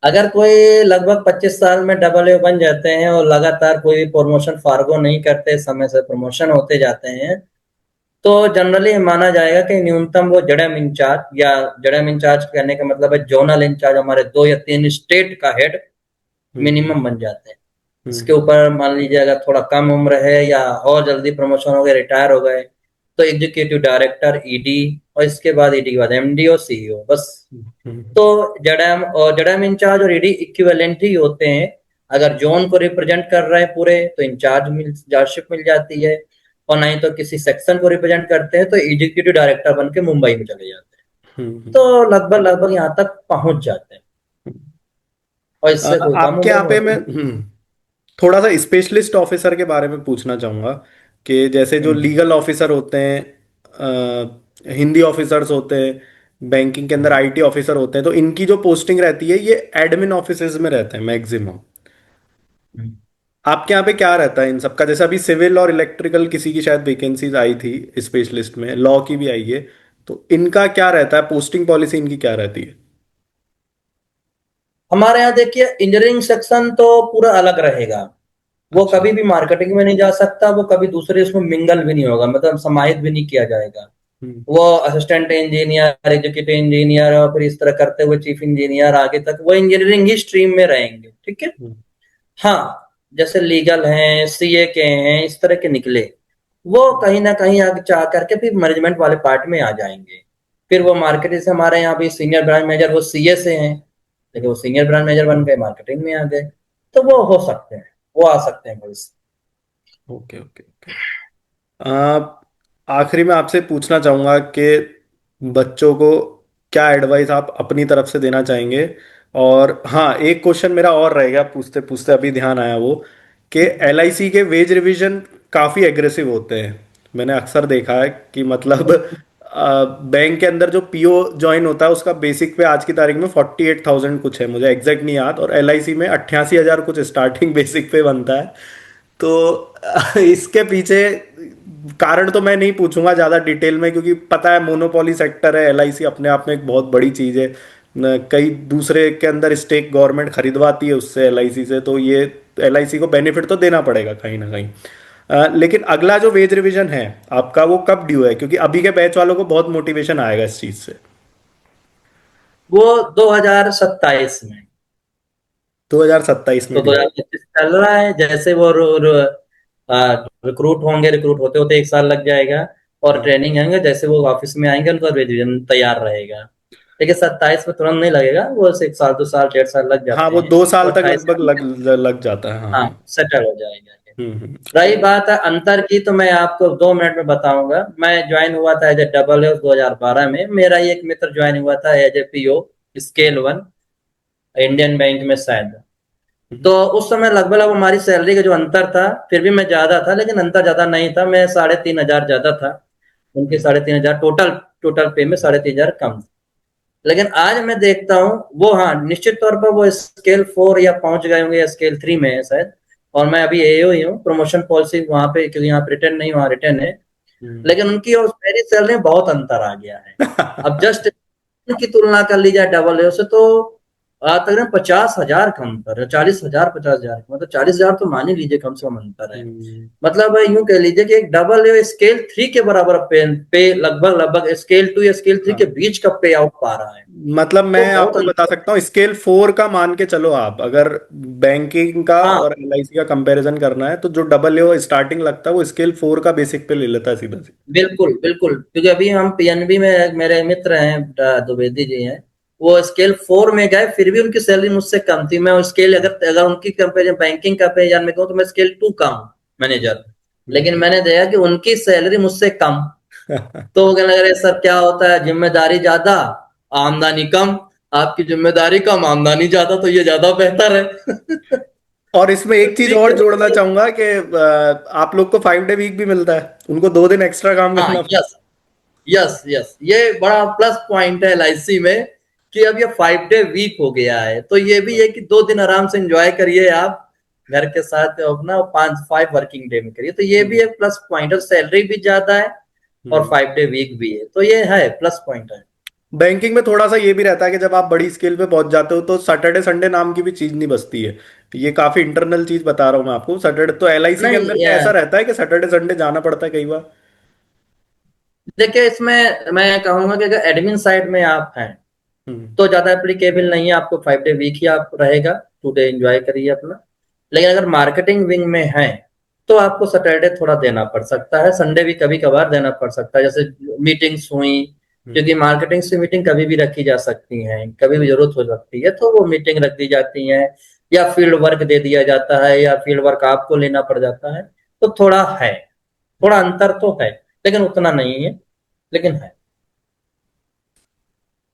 Speaker 1: अगर कोई लगभग 25 साल में डबल ए बन जाते हैं और लगातार कोई प्रमोशन फार्गो नहीं करते, समय से प्रमोशन होते जाते हैं, तो जनरली माना जाएगा कि न्यूनतम वो जडम इंचार्ज, या जडम इंचार्ज कहने का मतलब है जोनल इंचार्ज, हमारे 2 या 3 स्टेट का हेड
Speaker 2: हम्म
Speaker 1: मिनिमम बन जाते हैं। इसके
Speaker 2: हम्म
Speaker 1: ऊपर मान लीजिए अगर थोड़ा कम उम्र है या और जल्दी प्रमोशन हो गया, रिटायर हो गए, तो एग्जीक्यूटिव डायरेक्टर, ईडी, और इसके बाद ईडी के बाद एमडी और सीईओ, बस।
Speaker 2: हम्म
Speaker 1: तो जडम इंचार्ज और ईडी इक्विवेलेंट ही होते हैं। अगर जोन को रिप्रेजेंट कर रहे हैं पूरे, तो इंचार्जशिप मिल जाती है, और नहीं तो किसी सेक्शन को रिप्रेजेंट करते हैं तो एग्जीक्यूटिव डायरेक्टर बन के मुंबई में चले जाते हैं।
Speaker 2: हम्म।
Speaker 1: तो लगभग लगभग यहाँ तक पहुंच जाते हैं, और इससे कोई कम
Speaker 2: आपके
Speaker 1: उम्र
Speaker 2: यहाँ
Speaker 1: में
Speaker 2: पे मैं
Speaker 1: होते हैं।
Speaker 2: थोड़ा सा स्पेशलिस्ट ऑफिसर के बारे में पूछना चाहूँगा, कि जैसे जो
Speaker 1: हम्म,
Speaker 2: लीगल ऑफिसर होते हैं, हिंदी ऑफिसर्स होते हैं, बैंकिंग के अंदर
Speaker 1: हम्म,
Speaker 2: आईटी ऑफिसर होते हैं, तो इनकी जो पोस्टिंग रहती है ये एडमिन ऑफिसेज में रहते हैं मैक्सिमम।
Speaker 1: हम्म।
Speaker 2: आपके यहाँ पे क्या रहता है इन सबका? जैसे अभी सिविल और इलेक्ट्रिकल किसी की शायद वैकेंसीज आई थी स्पेशलिस्ट में, लॉ की भी आई है, तो इनका क्या रहता है, पोस्टिंग पॉलिसी इनकी क्या रहती है?
Speaker 1: हमारे यहाँ देखिए, इंजीनियरिंग सेक्शन तो पूरा अलग रहेगा। वो
Speaker 2: अच्छा।
Speaker 1: कभी भी मार्केटिंग में नहीं जा सकता, वो कभी दूसरे उसमें मिंगल भी नहीं होगा, मतलब समाहित भी नहीं किया जाएगा।
Speaker 2: हम्म
Speaker 1: वो असिस्टेंट इंजीनियर, एग्जीक्यूटिव इंजीनियर, और फिर इस तरह करते हुए चीफ इंजीनियर, आगे तक वो इंजीनियरिंग ही स्ट्रीम में रहेंगे, ठीक है।
Speaker 2: हम्म
Speaker 1: हाँ, जैसे लीगल हैं, सीए के हैं, इस तरह के निकले, वो कहीं ना कहीं आगे चाह करके फिर मैनेजमेंट वाले पार्ट में आ जाएंगे। फिर वो मार्केट, जैसे हमारे यहाँ भी सीनियर ब्रांच मैनेजर वो सीए से हैं, लेकिन वो सीनियर ब्रांच मैनेजर बन गए, मार्केटिंग में आ गए, तो वो हो सकते हैं, वो आ सकते हैं भविष्य।
Speaker 2: Okay okay okay. आखिरी में आपसे पूछना चाहूँगा कि बच्चों को क्या एडवाइस आप अपनी तरफ से देना चाहेंगे? और हाँ, एक क्वेश्चन मेरा और रहेगा पूछते पूछते अभी ध्यान आया वो, कि एलआईसी के वेज रिवीजन काफ़ी एग्रेसिव होते हैं। मैंने अक्सर देखा है कि मतलब बैंक के अंदर जो पीओ ज्वाइन होता है उसका बेसिक पे आज की तारीख में 48,000 कुछ है, मुझे एग्जैक्ट नहीं याद, और एलआईसी में 88,000 कुछ स्टार्टिंग बेसिक पे बनता है। तो इसके पीछे कारण तो मैं नहीं पूछूंगा ज़्यादा डिटेल में, क्योंकि पता है मोनोपोली सेक्टर है, एलआईसी अपने आप में एक बहुत बड़ी चीज़ है। कई दूसरे के अंदर स्टेक गवर्नमेंट खरीदवाती है उससे, एलआईसी से, तो ये एलआईसी को बेनिफिट तो देना पड़ेगा कहीं ना कहीं। लेकिन अगला जो वेज रिवीजन है आपका, वो कब ड्यू है? क्योंकि अभी के बैच वालों को बहुत मोटिवेशन आएगा इस चीज़ से।
Speaker 1: वो 2027 में।
Speaker 2: 2027 में
Speaker 1: तो
Speaker 2: ड्यू?
Speaker 1: 2025 चल रहा है, जैसे वो रिक्रूट होंगे, रिक्रूट होते होते 1 साल लग जाएगा, और
Speaker 2: हाँ
Speaker 1: ट्रेनिंग आएंगे, जैसे वो ऑफिस में आएंगे उनका रिवीजन तैयार रहेगा। लेकिन 27 में तुरंत नहीं लगेगा, वो 1 साल, 2 साल, 1.5 साल लग
Speaker 2: हाँ,
Speaker 1: जाते
Speaker 2: वो
Speaker 1: हैं,
Speaker 2: दो
Speaker 1: तो
Speaker 2: साल तक
Speaker 1: 28
Speaker 2: लगभग
Speaker 1: में
Speaker 2: लग जाता है, हाँ
Speaker 1: हाँ
Speaker 2: हाँ।
Speaker 1: सेटल हो जाएगा।
Speaker 2: हम्म।
Speaker 1: रही बात है अंतर की, तो मैं आपको 2 मिनट में बताऊंगा। मैं ज्वाइन हुआ था एज ए डबल ए 2012 में, मेरा ही एक मित्र ज्वाइन हुआ था as a PO, scale 1, Indian Bank में शायद।
Speaker 2: हम्म
Speaker 1: तो उस समय लगभग लगभग हमारी सैलरी का जो अंतर था, फिर भी मैं ज्यादा था, लेकिन अंतर ज्यादा नहीं था, मैं 3,500 ज्यादा था, उनके
Speaker 2: हम्म
Speaker 1: 3,500 टोटल, टोटल पे में 3,500 कम था। लेकिन आज मैं देखता हूँ वो, हाँ निश्चित तौर पर वो स्केल 4 या पहुंच गए होंगे, या स्केल 3 में है शायद। और मैं अभी एओ ही हूँ, प्रमोशन पॉलिसी वहां पे, क्योंकि यहाँ पे रिटर्न नहीं, वहाँ रिटर्न है।
Speaker 2: हम्म।
Speaker 1: लेकिन उनकी और मेरी सैलरी में बहुत अंतर आ गया है। अब जस्ट की तुलना कर ली जाए डबल ए से, तो तकरीबन 50,000 का अंतर है, 40,000, 50,000, मतलब 40,000 तो मान ही लीजिए कम से कम अंतर है।
Speaker 2: हम्म।
Speaker 1: मतलब यूं कह लीजिए कि एक डबल ए स्केल 3 के बराबर पे लगभग लगभग स्केल 2 या स्केल 3 के
Speaker 2: हाँ,
Speaker 1: बीच का पे आउट पा रहा है।
Speaker 2: मतलब
Speaker 1: तो
Speaker 2: मैं
Speaker 1: बहुत
Speaker 2: आपको बता
Speaker 1: अंतर।
Speaker 2: सकता हूँ, स्केल 4 का मान के चलो आप, अगर बैंकिंग का
Speaker 1: हाँ,
Speaker 2: और एलआईसी का कंपैरिजन करना है, तो जो डबल ए स्टार्टिंग लगता है वो स्केल 4 का बेसिक पे ले लेता है सीधा सीधा।
Speaker 1: बिल्कुल बिल्कुल, क्योंकि अभी हम पीएनबी में मेरे मित्र हैं, द्विवेदी जी हैं, वो स्केल 4 में गए, फिर भी उनकी सैलरी मुझसे कम थी। मैं स्केल अगर उनकी कंपेरिजन बैंकिंग कंपेरिजन में कहूँ तो मैं स्केल 2 का हूँ मैनेजर, लेकिन मैंने देखा कि उनकी सैलरी मुझसे कम। तो वो कहने लगे सर क्या होता है, जिम्मेदारी ज्यादा आमदनी कम, आपकी जिम्मेदारी कम आमदनी ज्यादा, तो ये ज्यादा बेहतर है।
Speaker 2: और इसमें
Speaker 1: तो
Speaker 2: एक चीज
Speaker 1: ठीक
Speaker 2: और
Speaker 1: है,
Speaker 2: जोड़ना चाहूंगा कि आप लोग को 5 डे वीक भी मिलता है, उनको 2 दिन एक्स्ट्रा काम
Speaker 1: हाँ,
Speaker 2: करना।
Speaker 1: यस यस यस, ये बड़ा प्लस पॉइंट है एलआईसी में कि अब ये 5 डे वीक हो गया है, तो ये भी है कि 2 दिन आराम से एंजॉय करिए आप घर के साथ अपना, 5 वर्किंग डे में करिए, तो ये भी
Speaker 2: हम्म
Speaker 1: एक प्लस पॉइंट है। सैलरी भी ज्यादा है और
Speaker 2: हम्म।
Speaker 1: 5 डे वीक भी है, तो ये है प्लस पॉइंट है।
Speaker 2: बैंकिंग में थोड़ा सा ये भी रहता है कि जब आप बड़ी स्केल पे पहुंच जाते हो तो सैटरडे संडे नाम की भी चीज नहीं बचती है। ये काफी इंटरनल चीज बता रहा हूँ मैं आपको। सैटरडे तो एलआईसी के
Speaker 1: नहीं
Speaker 2: अंदर क्या ऐसा रहता है कि सैटरडे संडे जाना पड़ता है कई बार।
Speaker 1: देखिए, इसमें मैं कहूंगा कि अगर एडमिन साइड में आप हैं
Speaker 2: हम्म
Speaker 1: तो ज्यादा एप्लीकेबल नहीं है, आपको 5 डे वीक ही आप रहेगा, 2 डे एंजॉय करिए अपना। लेकिन अगर मार्केटिंग विंग में है तो आपको सैटरडे थोड़ा देना पड़ सकता है, संडे भी कभी कभार देना पड़ सकता है, जैसे मीटिंग्स हुई,
Speaker 2: हम्म
Speaker 1: क्योंकि मार्केटिंग से मीटिंग कभी भी रखी जा सकती है, कभी भी जरूरत हो सकती है तो वो मीटिंग रख दी जाती है, या फील्ड वर्क दे दिया जाता है, या फील्ड वर्क आपको लेना पड़ जाता है। तो थोड़ा है, थोड़ा अंतर तो है, लेकिन उतना नहीं है, लेकिन है।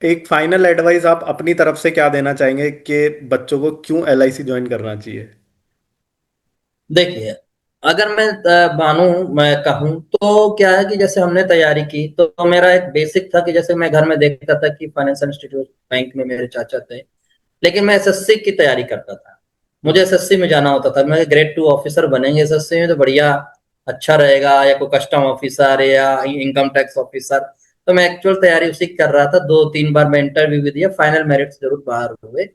Speaker 2: एक फाइनल एडवाइस आप अपनी तरफ से क्या देना चाहेंगे कि बच्चों को क्यों एलआईसी ज्वाइन करना चाहिए?
Speaker 1: देखिए, अगर मैं मानूं, मैं कहूं तो क्या है कि जैसे हमने तैयारी की तो मेरा एक बेसिक था कि जैसे मैं घर में देखता था कि फाइनेंशियल इंस्टीट्यूट बैंक में मेरे चाचा थे, लेकिन मैं एसएससी की तैयारी करता था। मुझे
Speaker 2: हम्म
Speaker 1: एसएससी में जाना होता था, मैं ग्रेड 2 ऑफिसर बनेंगे एसएससी में तो बढ़िया, अच्छा रहेगा, या कोई कस्टम ऑफिसर या इनकम टैक्स ऑफिसर। तो मैं एक्चुअल तैयारी उसी की कर रहा था, 2-3 बार मैं इंटरव्यू भी दिया, फाइनल मेरिट जरूर बाहर हुए।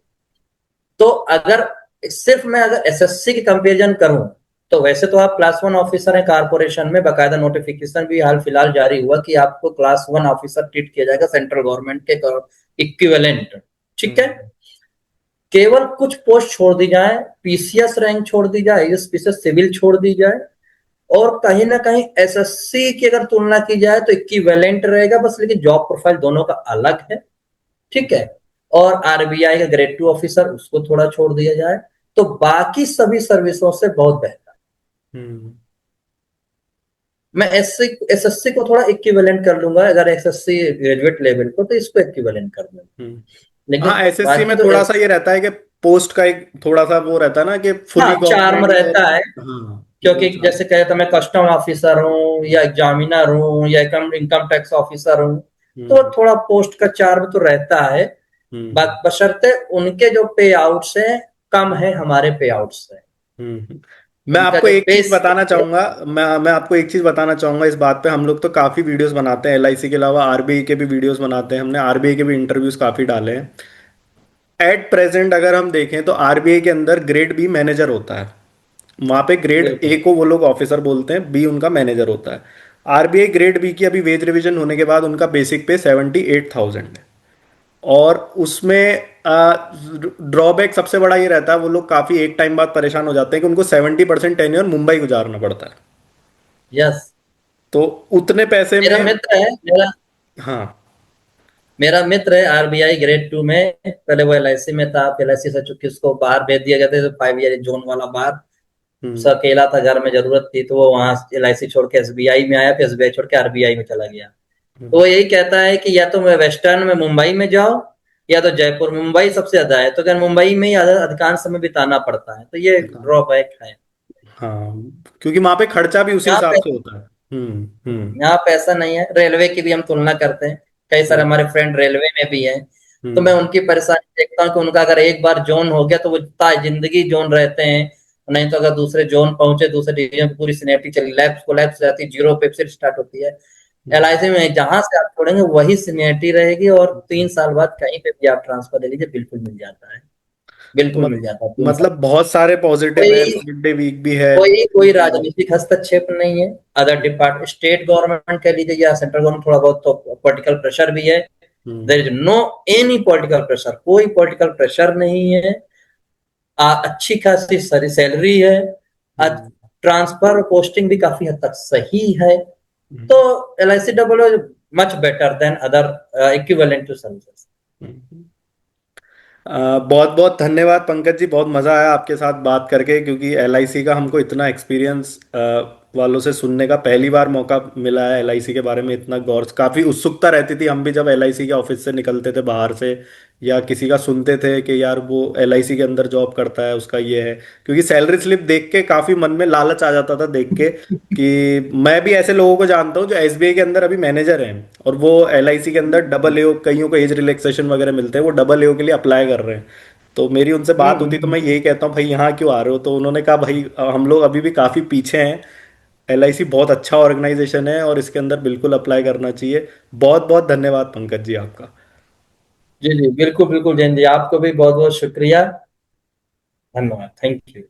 Speaker 1: तो अगर सिर्फ मैं अगर एसएससी की कंपेरिजन करूं तो वैसे तो आप क्लास 1 ऑफिसर हैं कारपोरेशन में, बकायदा नोटिफिकेशन भी हाल फिलहाल जारी हुआ कि आपको क्लास 1 ऑफिसर ट्रीट किया जाएगा सेंट्रल गवर्नमेंट के इक्विवेलेंट। ठीक है,
Speaker 2: हम्म
Speaker 1: केवल कुछ पोस्ट छोड़ दी जाए, पीसीएस रैंक छोड़ दी जाए, पीसीएस सिविल छोड़ दी जाए, और कहीं ना कहीं एसएससी की अगर तुलना की जाए तो इक्विवेलेंट रहेगा बस, लेकिन जॉब प्रोफाइल दोनों का अलग है। ठीक है, और आरबीआई का ग्रेड 2 ऑफिसर उसको थोड़ा छोड़ दिया जाए तो बाकी सभी सर्विसों से बहुत बेहतर।
Speaker 2: हम्म
Speaker 1: मैं एसएससी को थोड़ा इक्विवेलेंट कर लूंगा, अगर एसएससी ग्रेजुएट लेवल को तो इसको इक्विवेलेंट कर लूंगा,
Speaker 2: हम्म। हाँ,
Speaker 1: लेकिन
Speaker 2: एसएससी
Speaker 1: बाकी
Speaker 2: में
Speaker 1: तो
Speaker 2: थोड़ा सा ये रहता है कि पोस्ट का एक थोड़ा सा वो रहता है ना कि
Speaker 1: हाँ
Speaker 2: फुली
Speaker 1: चार्म
Speaker 2: गवर्नमेंट है।
Speaker 1: रहता है,
Speaker 2: हाँ, वो
Speaker 1: क्योंकि
Speaker 2: चार्म।
Speaker 1: जैसे कहता मैं कस्टम ऑफिसर हूँ या एग्जामिनर हूँ या इनकम टैक्स ऑफिसर हूँ, तो
Speaker 2: हम्म
Speaker 1: थोड़ा पोस्ट का चार्म तो रहता है।
Speaker 2: हम्म
Speaker 1: बशर्ते उनके जो पे आउट्स है कम है हमारे पे आउट्स से,
Speaker 2: हम्म। मैं
Speaker 1: उनका
Speaker 2: आपको
Speaker 1: जो
Speaker 2: एक चीज
Speaker 1: बेस।
Speaker 2: बताना चाहूंगा। मैं आपको एक चीज बताना चाहूंगा इस बात पे। हम लोग तो काफी वीडियोस बनाते हैं एलआईसी के अलावा, आरबीआई के भी वीडियोस बनाते हैं। हमने आरबीआई के भी इंटरव्यूज काफी डाले हैं। एट प्रेजेंट अगर हम देखें तो आरबीआई के अंदर ग्रेड बी मैनेजर होता है। वहां पे ग्रेड
Speaker 1: बिल्कुल।
Speaker 2: ए को वो लोग ऑफिसर बोलते हैं, बी उनका मैनेजर होता है। आरबीआई ग्रेड बी की अभी वेज रिवीजन होने के बाद उनका बेसिक पे 78,000 है। और उसमें ड्रॉबैक सबसे बड़ा ये रहता है, वो लोग काफी एक टाइम बाद परेशान हो जाते हैं कि उनको 70% टेन्योर मुंबई गुजारना पड़ता है।
Speaker 1: यस,
Speaker 2: तो उतने पैसे
Speaker 1: मेरा
Speaker 2: में।
Speaker 1: मित्र है,
Speaker 2: हाँ।
Speaker 1: मेरा मित्र है आरबीआई ग्रेड 2 में, पहले वो एलआईसी में था, एलआईसी से चूंकि उसको बाहर भेज दिया गया था, तो 5 ईयर जोन वाला बाहर, उसका
Speaker 2: हम्म
Speaker 1: अकेला था, घर में जरूरत थी, तो वो वहां एलआईसी छोड़ के एसबीआई में आया, फिर एसबीआई छोड़ के आरबीआई में चला गया। तो
Speaker 2: हम्म
Speaker 1: वो यही कहता है कि या तो मैं वेस्टर्न में मुंबई में जाओ, या तो जयपुर। मुंबई सबसे ज्यादा है, तो क्या मुंबई में ही अधिकांश समय बिताना पड़ता है, तो ये ड्रॉबैक है।
Speaker 2: हाँ, क्योंकि वहां पे खर्चा भी उसी
Speaker 1: यहाँ
Speaker 2: हिसाब
Speaker 1: पे
Speaker 2: से होता है। हम्म
Speaker 1: यहाँ पैसा नहीं है। रेलवे की भी हम तुलना करते हैं, कई सारे
Speaker 2: हम्म
Speaker 1: हमारे फ्रेंड रेलवे में भी हैं, तो मैं
Speaker 2: हम्म
Speaker 1: उनकी परेशानी देखता हूँ कि उनका अगर एक बार जोन हो गया तो वो जिंदगी जोन रहते हैं, नहीं तो अगर दूसरे जोन पहुंचे, दूसरे डिवीजन की पूरी सीनियरिटी चली, लैब्स कोलैप्स रहती है, जीरो पे फिर स्टार्ट होती है।
Speaker 2: हम्म।
Speaker 1: एलआईसी में जहां से आप छोड़ेंगे वही सीनियरिटी रहेगी, और 3 साल बाद कहीं पे भी आप ट्रांसफर ले लीजिए, बिल्कुल मिल जाता है,
Speaker 2: तो
Speaker 1: बिल्कुल मिल जाता है 3 साल।
Speaker 2: मतलब बहुत सारे पॉजिटिव है,
Speaker 1: कोई
Speaker 2: मिड डे वीक भी है।
Speaker 1: कोई राजनीतिक हस्तक्षेप नहीं है। अदर डिपार्ट स्टेट गवर्नमेंट कह लीजिए या सेंट्रल गवर्नमेंट, थोड़ा बहुत तो पॉलिटिकल प्रेशर भी है।
Speaker 2: Hmm
Speaker 1: there is no any political pressure, कोई पॉलिटिकल प्रेशर नहीं है। अच्छी खासी सारी सैलरी है,
Speaker 2: हम्म
Speaker 1: ट्रांसफर पोस्टिंग भी काफी हद तक सही है। तो
Speaker 2: hmm
Speaker 1: L I C W much better than other equivalent to services.
Speaker 2: Hmm. बहुत बहुत धन्यवाद पंकज जी, बहुत मज़ा आया आपके साथ बात करके, क्योंकि एलआईसी का हमको इतना एक्सपीरियंस वालों से सुनने का पहली बार मौका मिला है। एलआईसी के बारे में इतना गौर, काफ़ी उत्सुकता रहती थी हम भी जब एलआईसी के ऑफिस से निकलते थे बाहर से, या किसी का सुनते थे कि यार वो एलआईसी के अंदर जॉब करता है, उसका ये है। क्योंकि सैलरी स्लिप देख के काफ़ी मन में लालच आ जाता था देख के, कि मैं भी ऐसे लोगों को जानता हूँ जो एसबीआई के अंदर अभी मैनेजर हैं, और वो एलआईसी के अंदर डबल एओ, कईयों को एज रिलैक्सेशन वगैरह मिलते हैं, वो डबल एओ के लिए अप्लाई कर रहे हैं। तो मेरी उनसे बात होती तो मैं यही कहता हूँ भाई यहाँ क्यों आ रहे हो, तो उन्होंने कहा भाई हम लोग अभी भी काफ़ी पीछे हैं, एलआईसी बहुत अच्छा ऑर्गेनाइजेशन है और इसके अंदर बिल्कुल अप्लाई करना चाहिए। बहुत बहुत धन्यवाद पंकज जी आपका।
Speaker 1: जी जी, बिल्कुल बिल्कुल जैन जी, आपको भी बहुत बहुत शुक्रिया। धन्यवाद, थैंक यू।